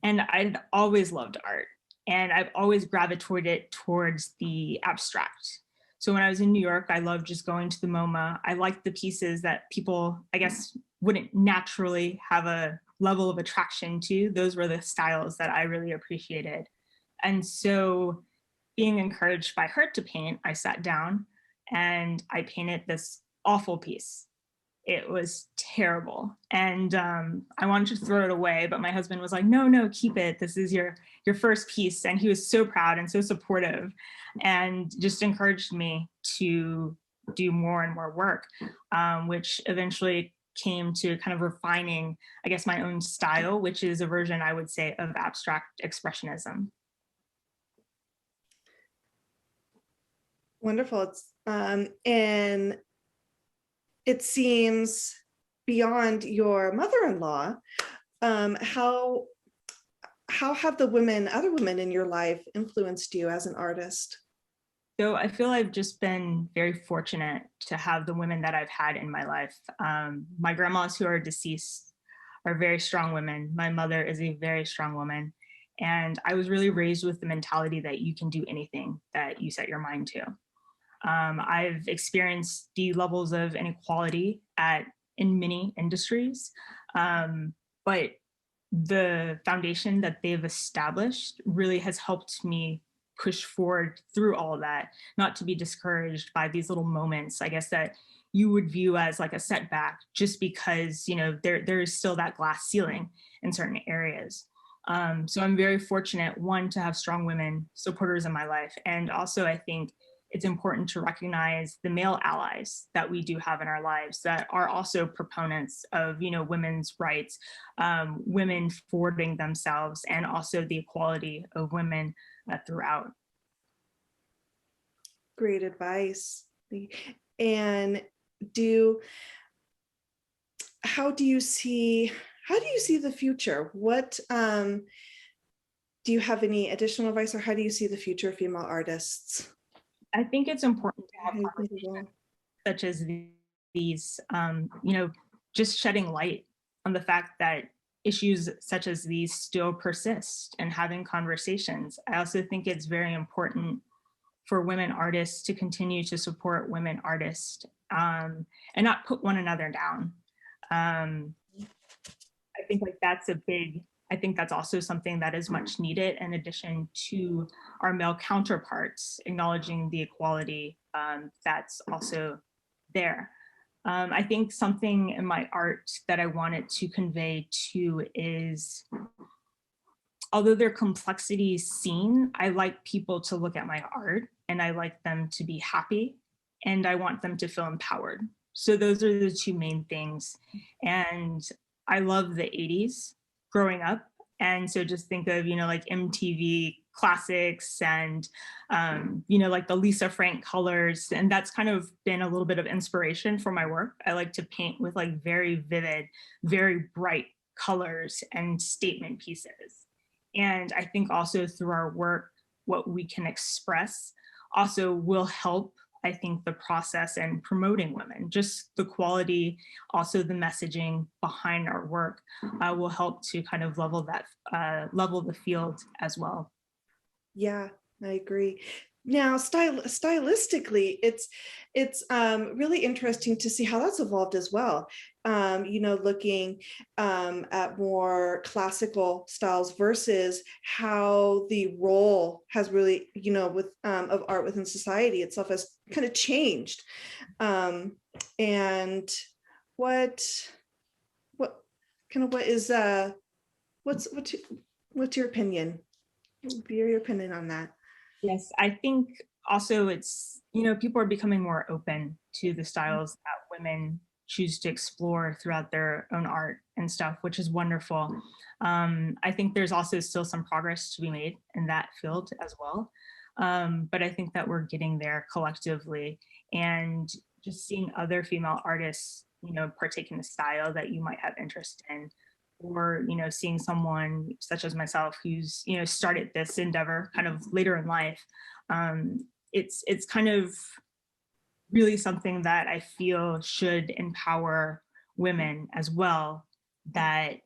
And I'd always loved art, and I've always gravitated towards the abstract. So when I was in New York, I loved just going to the MoMA. I liked the pieces that people, I guess, wouldn't naturally have a level of attraction to. Those were the styles that I really appreciated. And so being encouraged by her to paint, I sat down and I painted this awful piece. It was terrible. And I wanted to throw it away, but my husband was like, no, keep it. This is your first piece. And he was so proud and so supportive and just encouraged me to do more and more work, which eventually came to kind of refining, I guess, my own style, which is a version, I would say, of abstract expressionism. Wonderful. And it seems beyond your mother-in-law, how have the other women in your life influenced you as an artist? So I feel I've just been very fortunate to have the women that I've had in my life. My grandmas who are deceased are very strong women. My mother is a very strong woman. And I was really raised with the mentality that you can do anything that you set your mind to. I've experienced the levels of inequality in many industries, but the foundation that they've established really has helped me push forward through all of that, not to be discouraged by these little moments, I guess, that you would view as like a setback just because, there is still that glass ceiling in certain areas. So I'm very fortunate, one, to have strong women supporters in my life. And also, I think it's important to recognize the male allies that we do have in our lives that are also proponents of, women's rights, women forwarding themselves, and also the equality of women throughout. Great advice. And how do you see the future? What do you have any additional advice, or how do you see the future of female artists? I think it's important to have conversations such as these, just shedding light on the fact that issues such as these still persist and having conversations. I also think it's very important for women artists to continue to support women artists and not put one another down. I think that's also something that is much needed in addition to our male counterparts acknowledging the equality that's also there. I think something in my art that I wanted to convey too is, although there are complexities seen, I like people to look at my art and I like them to be happy and I want them to feel empowered. So those are the two main things. And I love the 80s growing up. And so just think of, like MTV classics and, like the Lisa Frank colors. And that's kind of been a little bit of inspiration for my work. I like to paint with like very vivid, very bright colors and statement pieces. And I think also through our work, what we can express also will help, I think, the process and promoting women. Just the quality, also the messaging behind our work will help to kind of level the field as well. Yeah, I agree. Now, stylistically, it's really interesting to see how that's evolved as well. Looking at more classical styles versus how the role has really, with of art within society itself has kind of changed. And what's your opinion? What would be your opinion on that? Yes, I think also it's, people are becoming more open to the styles that women choose to explore throughout their own art and stuff, which is wonderful. I think there's also still some progress to be made in that field as well. But I think that we're getting there collectively, and just seeing other female artists, partake in a style that you might have interest in, or, seeing someone such as myself who's, started this endeavor kind of later in life. It's kind of really something that I feel should empower women as well, that,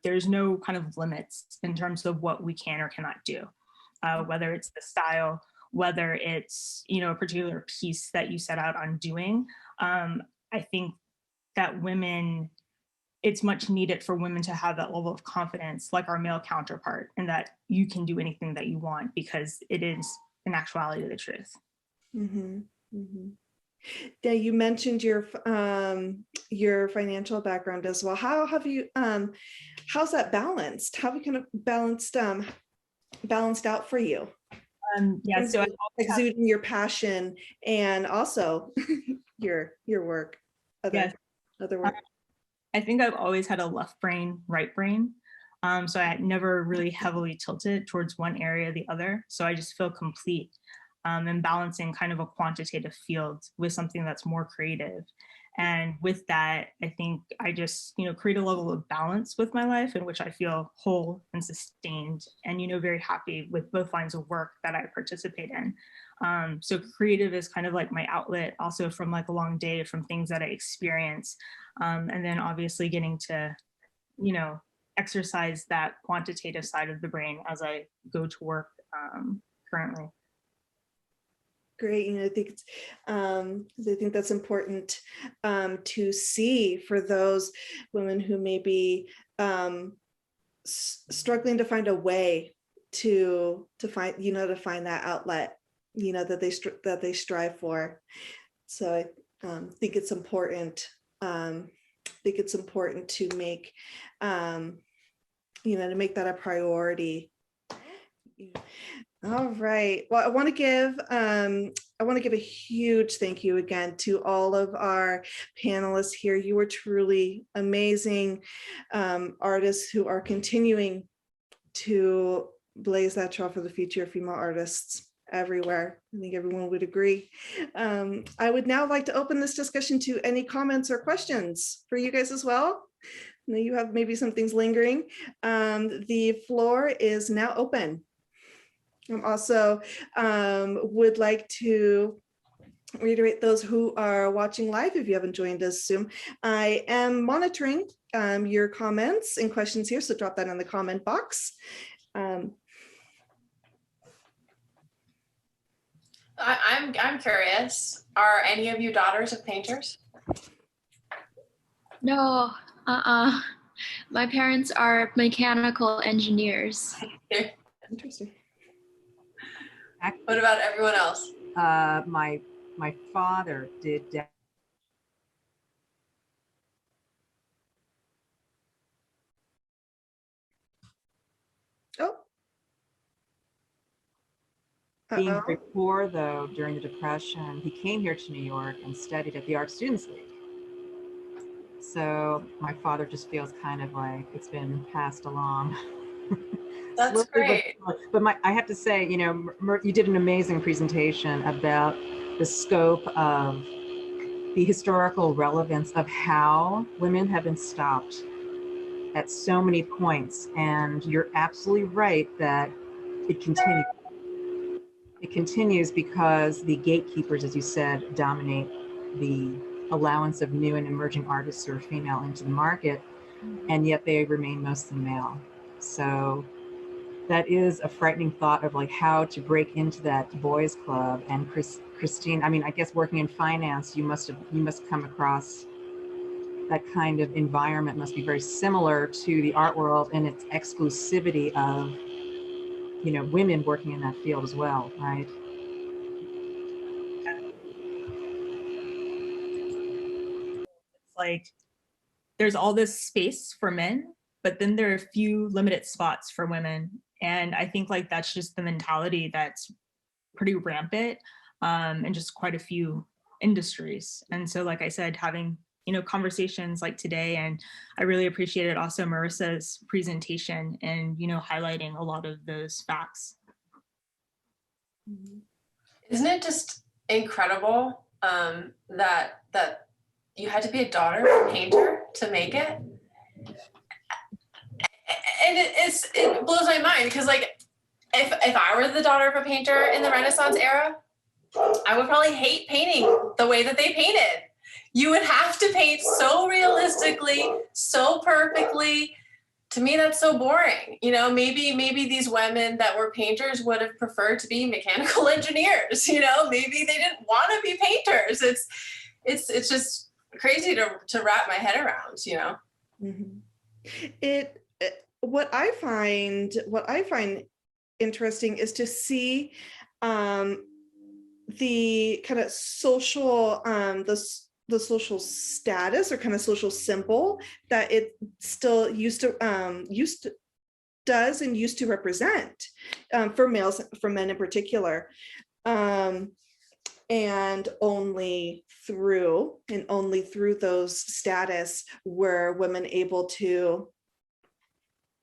there's no kind of limits in terms of what we can or cannot do, whether it's the style, whether it's, a particular piece that you set out on doing. I think that it's much needed for women to have that level of confidence, like our male counterpart, and that you can do anything that you want, because it is in actuality the truth. Mm-hmm. Mm-hmm. Yeah, you mentioned your financial background as well. How have you how's that balanced? How have you kind of balanced out for you? Yeah, so exuding your passion and also your work, other work. I think I've always had a left brain, right brain. So I never really heavily tilted towards one area or the other. So I just feel complete, and balancing kind of a quantitative field with something that's more creative. And with that, I think I just, create a level of balance with my life in which I feel whole and sustained and, very happy with both lines of work that I participate in. So creative is kind of like my outlet, also from like a long day, from things that I experience. And then obviously getting to, exercise that quantitative side of the brain as I go to work currently. Great. I think that's important to see for those women who may be struggling to find a way to find that outlet, that they strive for. So I think it's important. To make to make that a priority. All right. Well, I want to give a huge thank you again to all of our panelists here. You were truly amazing artists who are continuing to blaze that trail for the future of female artists everywhere. I think everyone would agree. I would now like to open this discussion to any comments or questions for you guys as well. I know you have maybe some things lingering. The floor is now open. I also would like to reiterate those who are watching live, if you haven't joined us Zoom, I am monitoring your comments and questions here, so drop that in the comment box. I'm curious, are any of you daughters of painters? No, my parents are mechanical engineers. Interesting. What about everyone else? My father did. Oh. Being very poor, though, during the Depression, he came here to New York and studied at the Art Students League. So my father just feels kind of like it's been passed along. That's great. But I have to say, you did an amazing presentation about the scope of the historical relevance of how women have been stopped at so many points. And you're absolutely right that it continues. It continues because the gatekeepers, as you said, dominate the allowance of new and emerging artists who are female into the market, and yet they remain mostly male. So that is a frightening thought of like how to break into that boys club. And Christine, I mean, I guess working in finance, you must come across that kind of environment. Must be very similar to the art world and its exclusivity of, women working in that field as well, right? It's like there's all this space for men, but then there are a few limited spots for women. And I think like that's just the mentality that's pretty rampant in just quite a few industries. And so, like I said, having conversations like today, and I really appreciated also Marissa's presentation and highlighting a lot of those facts. Isn't it just incredible that you had to be a daughter of a painter to make it? And it blows my mind because, like, if I were the daughter of a painter in the Renaissance era, I would probably hate painting the way that they painted. You would have to paint so realistically, so perfectly. To me, that's so boring. You know, maybe these women that were painters would have preferred to be mechanical engineers. You know, maybe they didn't want to be painters. It's just crazy to wrap my head around. You know, what I find interesting is to see the kind of social the social status or kind of social symbol that it still used to represent for males, for men in particular, and only through those status were women able to,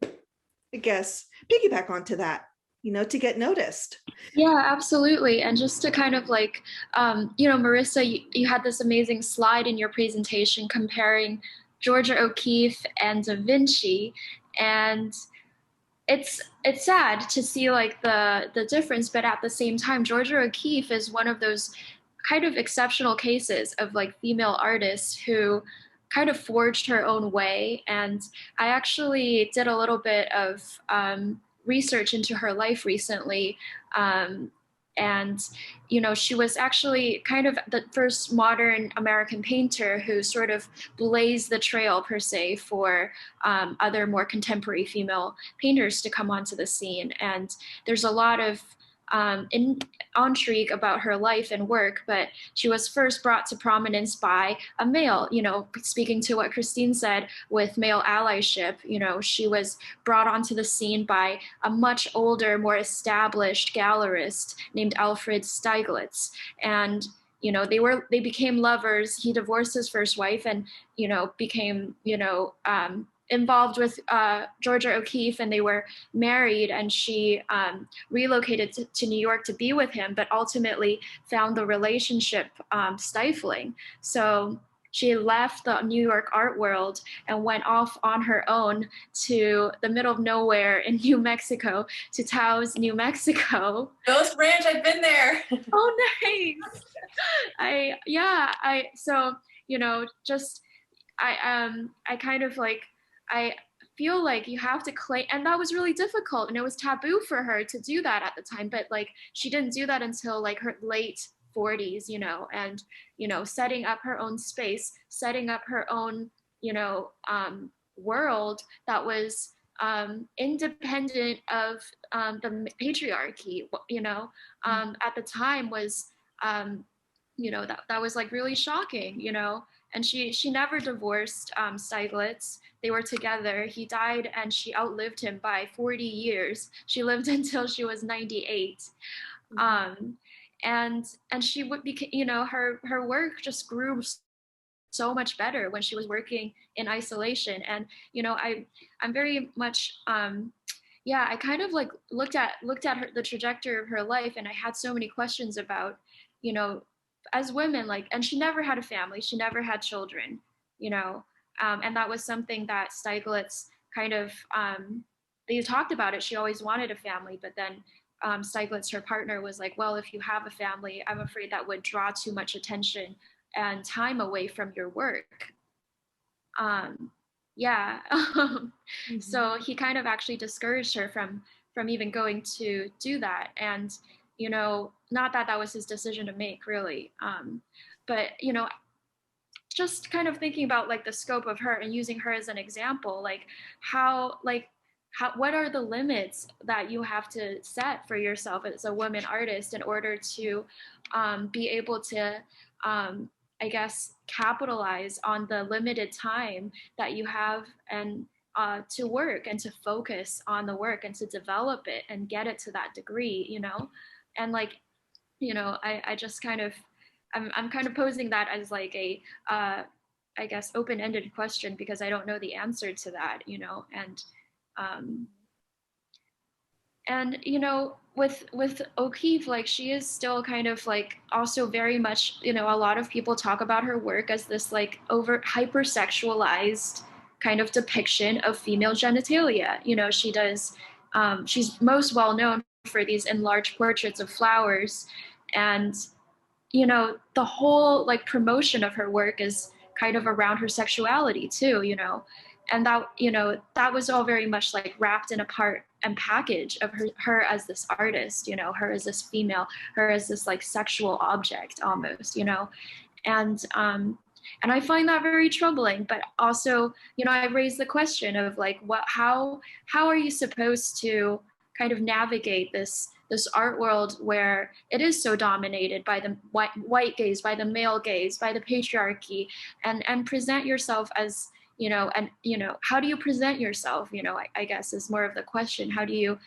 I guess, piggyback onto that, you know, to get noticed. Yeah, absolutely. And just to kind of like, you know, Marissa, you had this amazing slide in your presentation comparing Georgia O'Keeffe and Da Vinci. And it's sad to see like the difference, but at the same time, Georgia O'Keeffe is one of those kind of exceptional cases of like female artists who kind of forged her own way. And I actually did a little bit of research into her life recently. And, you know, she was actually kind of the first modern American painter who sort of blazed the trail, per se, for other more contemporary female painters to come onto the scene. And there's a lot of intrigue about her life and work, but she was first brought to prominence by a male, you know, speaking to what Christine said with male allyship. You know, she was brought onto the scene by a much older, more established gallerist named Alfred Stieglitz. And you know, they became lovers. He divorced his first wife and, you know, became, you know, involved with Georgia O'Keeffe, and they were married, and she relocated to New York to be with him, but ultimately found the relationship stifling. So she left the New York art world and went off on her own to the middle of nowhere in New Mexico, to Taos, New Mexico. Ghost Ranch, I've been there. Oh, nice. So, you know, just I kind of like, I feel like you have to claim, and that was really difficult, and it was taboo for her to do that at the time, but like she didn't do that until like her late 40s, you know, and, you know, setting up her own space, setting up her own, you know, world that was independent of the patriarchy, you know, at the time was, you know, that was like really shocking, you know. And she never divorced Stieglitz. They were together. He died and she outlived him by 40 years. She lived until she was 98. And she would be, you know, her work just grew so much better when she was working in isolation. And, you know, I'm very much, I kind of like looked at the trajectory of her life, and I had so many questions about, you know, as women, like, and she never had a family, she never had children, you know, and that was something that Stieglitz kind of, they talked about it. She always wanted a family, but then Stieglitz, her partner, was like, well, if you have a family, I'm afraid that would draw too much attention and time away from your work. So he kind of actually discouraged her from even going to do that. And, you know, not that that was his decision to make, really. But, you know, just kind of thinking about like the scope of her and using her as an example, like what are the limits that you have to set for yourself as a woman artist in order to be able to, I guess, capitalize on the limited time that you have, and to work and to focus on the work and to develop it and get it to that degree, you know? And like, you know, I just kind of, I'm kind of posing that as like a, I guess, open-ended question, because I don't know the answer to that, you know? And And you know, with O'Keeffe, like she is still kind of like also very much, you know, a lot of people talk about her work as this like over hypersexualized kind of depiction of female genitalia. You know, she does she's most well known for these enlarged portraits of flowers, and you know, the whole like promotion of her work is kind of around her sexuality too, you know. And that, you know, that was all very much like wrapped in a part and package of her as this artist, you know, her as this female, her as this like sexual object almost, you know. And I find that very troubling, but also, you know, I raise the question of like what how are you supposed to kind of navigate this art world where it is so dominated by the white gaze, by the male gaze, by the patriarchy, and present yourself as, you know, and you know, how do you present yourself, you know, I guess is more of the question. How do you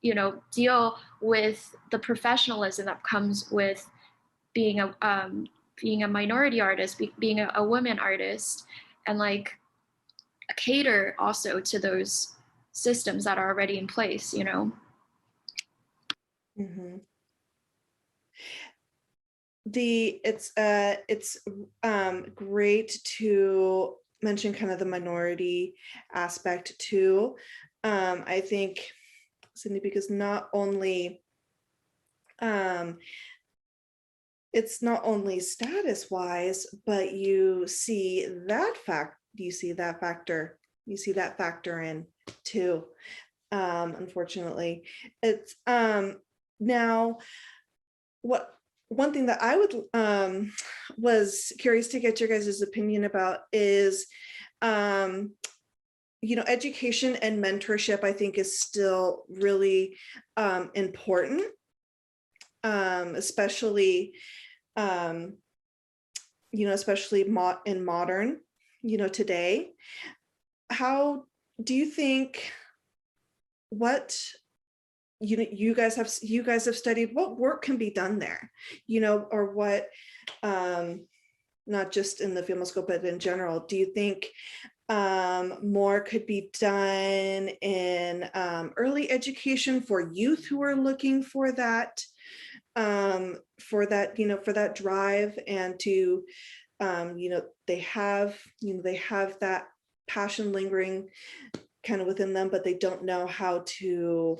you know, deal with the professionalism that comes with being a minority artist, being a woman artist, and like cater also to those systems that are already in place, you know. Mm-hmm. It's great to mention kind of the minority aspect too. I think, Cindy, because not only it's not only status wise, but you see that factor in too. Unfortunately, it's now what one thing that I would was curious to get your guys' opinion about is you know, education and mentorship, I think, is still really important, especially you know, especially in modern, you know, today. How do you think, what, you know, you guys have studied what work can be done there, you know, or what not just in the female scope, but in general, do you think more could be done in early education for youth who are looking for that, you know, for that drive, and to you know, they have that passion lingering kind of within them, but they don't know how to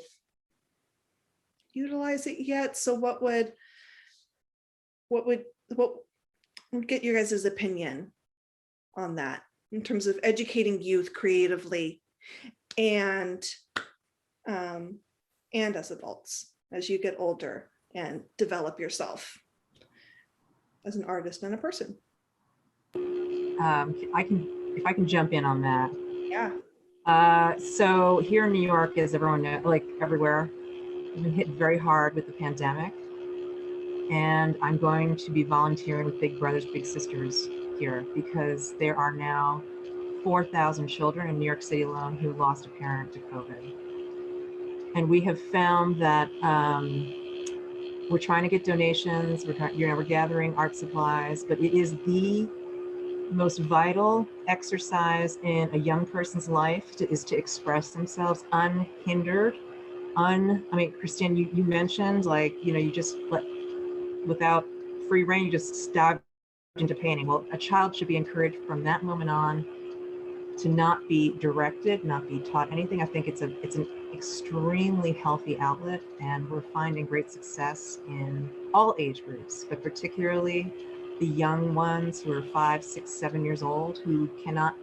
utilize it yet. So what would get your guys' opinion on that in terms of educating youth creatively and as adults as you get older and develop yourself as an artist and a person? If I can jump in on that. Yeah. So here in New York, as everyone knows, like everywhere, we've been hit very hard with the pandemic. And I'm going to be volunteering with Big Brothers Big Sisters here because there are now 4,000 children in New York City alone who lost a parent to COVID. And we have found that we're trying to get donations, we're gathering art supplies, but it is the most vital exercise in a young person's life is to express themselves unhindered. I mean, Christine, you mentioned, like, you know, you just without free reign, you just dived into painting. Well, a child should be encouraged from that moment on to not be directed, not be taught anything. I think it's an extremely healthy outlet, and we're finding great success in all age groups, but particularly the young ones who are 5, 6, 7 years old, who cannot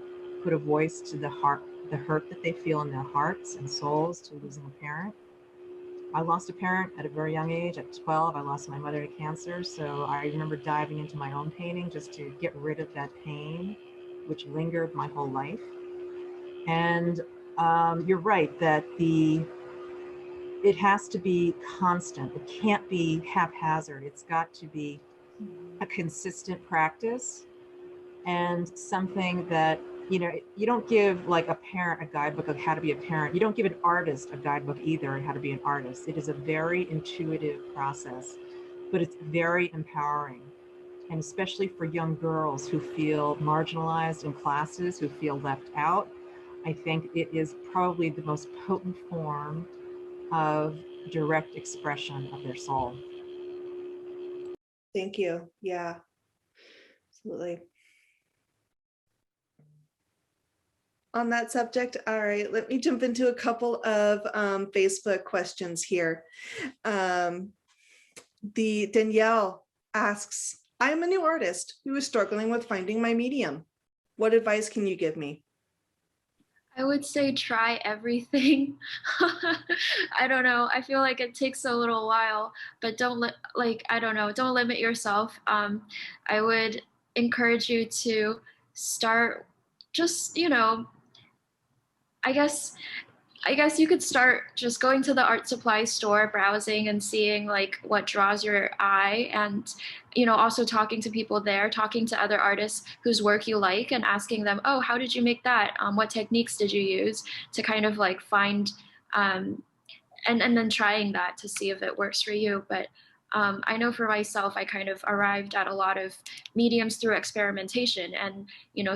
put a voice to the hurt that they feel in their hearts and souls to losing a parent. I lost a parent at a very young age. At 12, I lost my mother to cancer. So I remember diving into my own painting just to get rid of that pain, which lingered my whole life. And you're right that it has to be constant. It can't be haphazard. It's got to be a consistent practice, and something that, you know, you don't give like a parent a guidebook of how to be a parent. You don't give an artist a guidebook either on how to be an artist. It is a very intuitive process, but it's very empowering. And especially for young girls who feel marginalized in classes, who feel left out, I think it is probably the most potent form of direct expression of their soul. Thank you. Yeah, absolutely. On that subject, all right, let me jump into a couple of Facebook questions here. The Danielle asks, I'm a new artist who is struggling with finding my medium. What advice can you give me? I would say try everything. I don't know. I feel like it takes a little while, but I don't know, don't limit yourself. I would encourage you to start just, I guess you could start just going to the art supply store, browsing and seeing like what draws your eye, and also talking to people there, talking to other artists whose work you like and asking them, oh, how did you make that? What techniques did you use, to kind of like find and then trying that to see if it works for you. But I know for myself, I kind of arrived at a lot of mediums through experimentation and,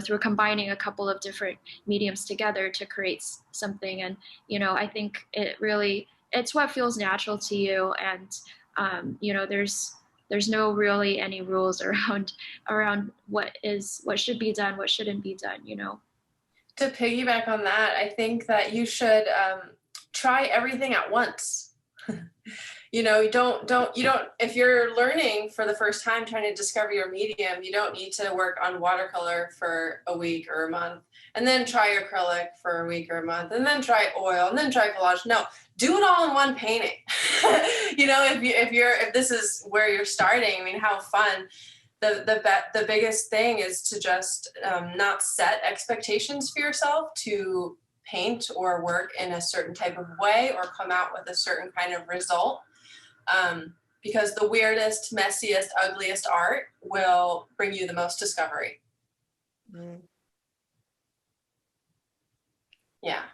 through combining a couple of different mediums together to create something. And, I think it's what feels natural to you. And, there's no really any rules around what should be done, what shouldn't be done, To piggyback on that, I think that you should try everything at once. You don't, if you're learning for the first time, trying to discover your medium, you don't need to work on watercolor for a week or a month, and then try acrylic for a week or a month, and then try oil, and then try collage. No, do it all in one painting. If this is where you're starting, I mean, how fun. The biggest thing is to just not set expectations for yourself to paint or work in a certain type of way or come out with a certain kind of result. Because the weirdest, messiest, ugliest art will bring you the most discovery. Mm. Yeah.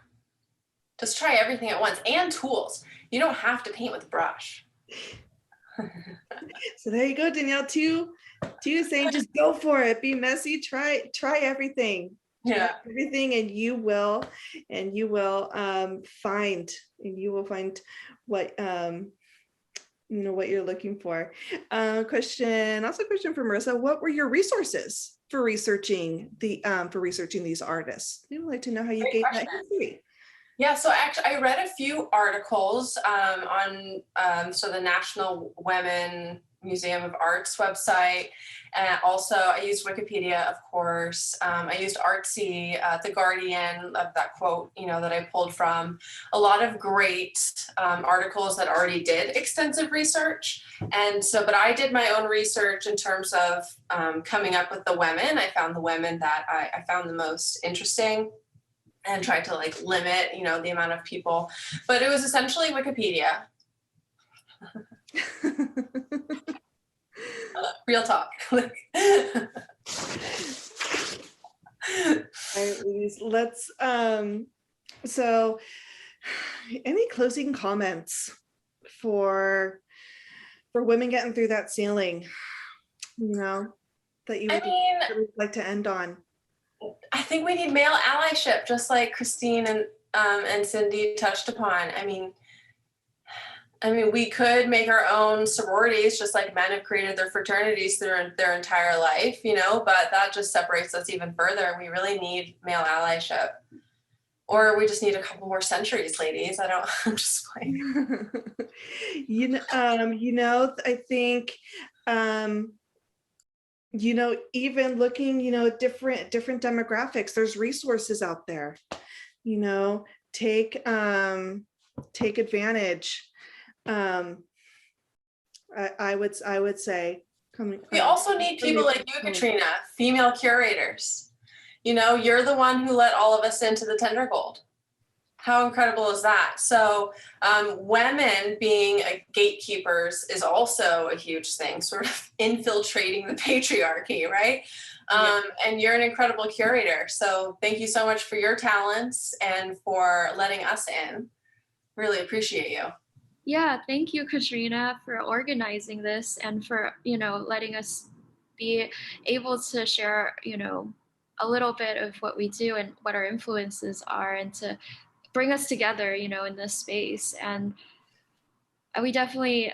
Just try everything at once, and tools. You don't have to paint with a brush. So there you go, Danielle. Two saying just go for it. Be messy. Try everything. Yeah. Try everything, and you will find what what you're looking for. Question for Marissa: what were your resources for researching these artists? We would like to know how you gained that history. Yeah, so actually I read a few articles on the National Women Museum of Art's website. And also I used Wikipedia, of course. I used Artsy, The Guardian, of that quote, that I pulled from. A lot of great articles that already did extensive research. And so, but I did my own research in terms of coming up with the women. I found the women that I found the most interesting, and tried to like limit, the amount of people, but it was essentially Wikipedia. Real talk. All right, ladies, let's so any closing comments for women getting through that ceiling, that you would like to end on? I think we need male allyship, just like Christine and Cindy touched upon. I mean, we could make our own sororities, just like men have created their fraternities through their entire life, but that just separates us even further. We really need male allyship, or we just need a couple more centuries, ladies. I'm just playing. I think, even looking, at different demographics, there's resources out there, take advantage. I would say we also need people like you, Katrina, female curators. You're the one who let all of us into the Tender Gold. How incredible is that? So women being gatekeepers is also a huge thing, sort of infiltrating the patriarchy, right? And you're an incredible curator. So thank you so much for your talents and for letting us in. Really appreciate you. Yeah, thank you, Katrina, for organizing this and for, letting us be able to share, a little bit of what we do and what our influences are, and to bring us together, in this space. And we definitely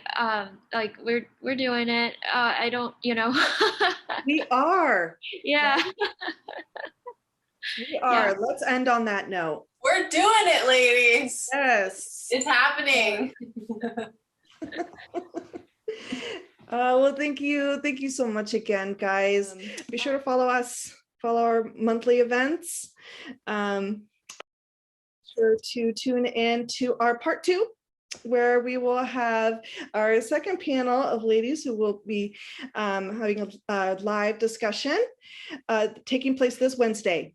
like we're doing it. I don't, We are. yeah. We are. Let's end on that note. We're doing it, ladies. Yes. It's happening. Well, thank you. Thank you so much again, guys. Be sure to follow us, follow our monthly events. Sure to tune in to our part 2, where we will have our second panel of ladies who will be having a live discussion taking place this Wednesday.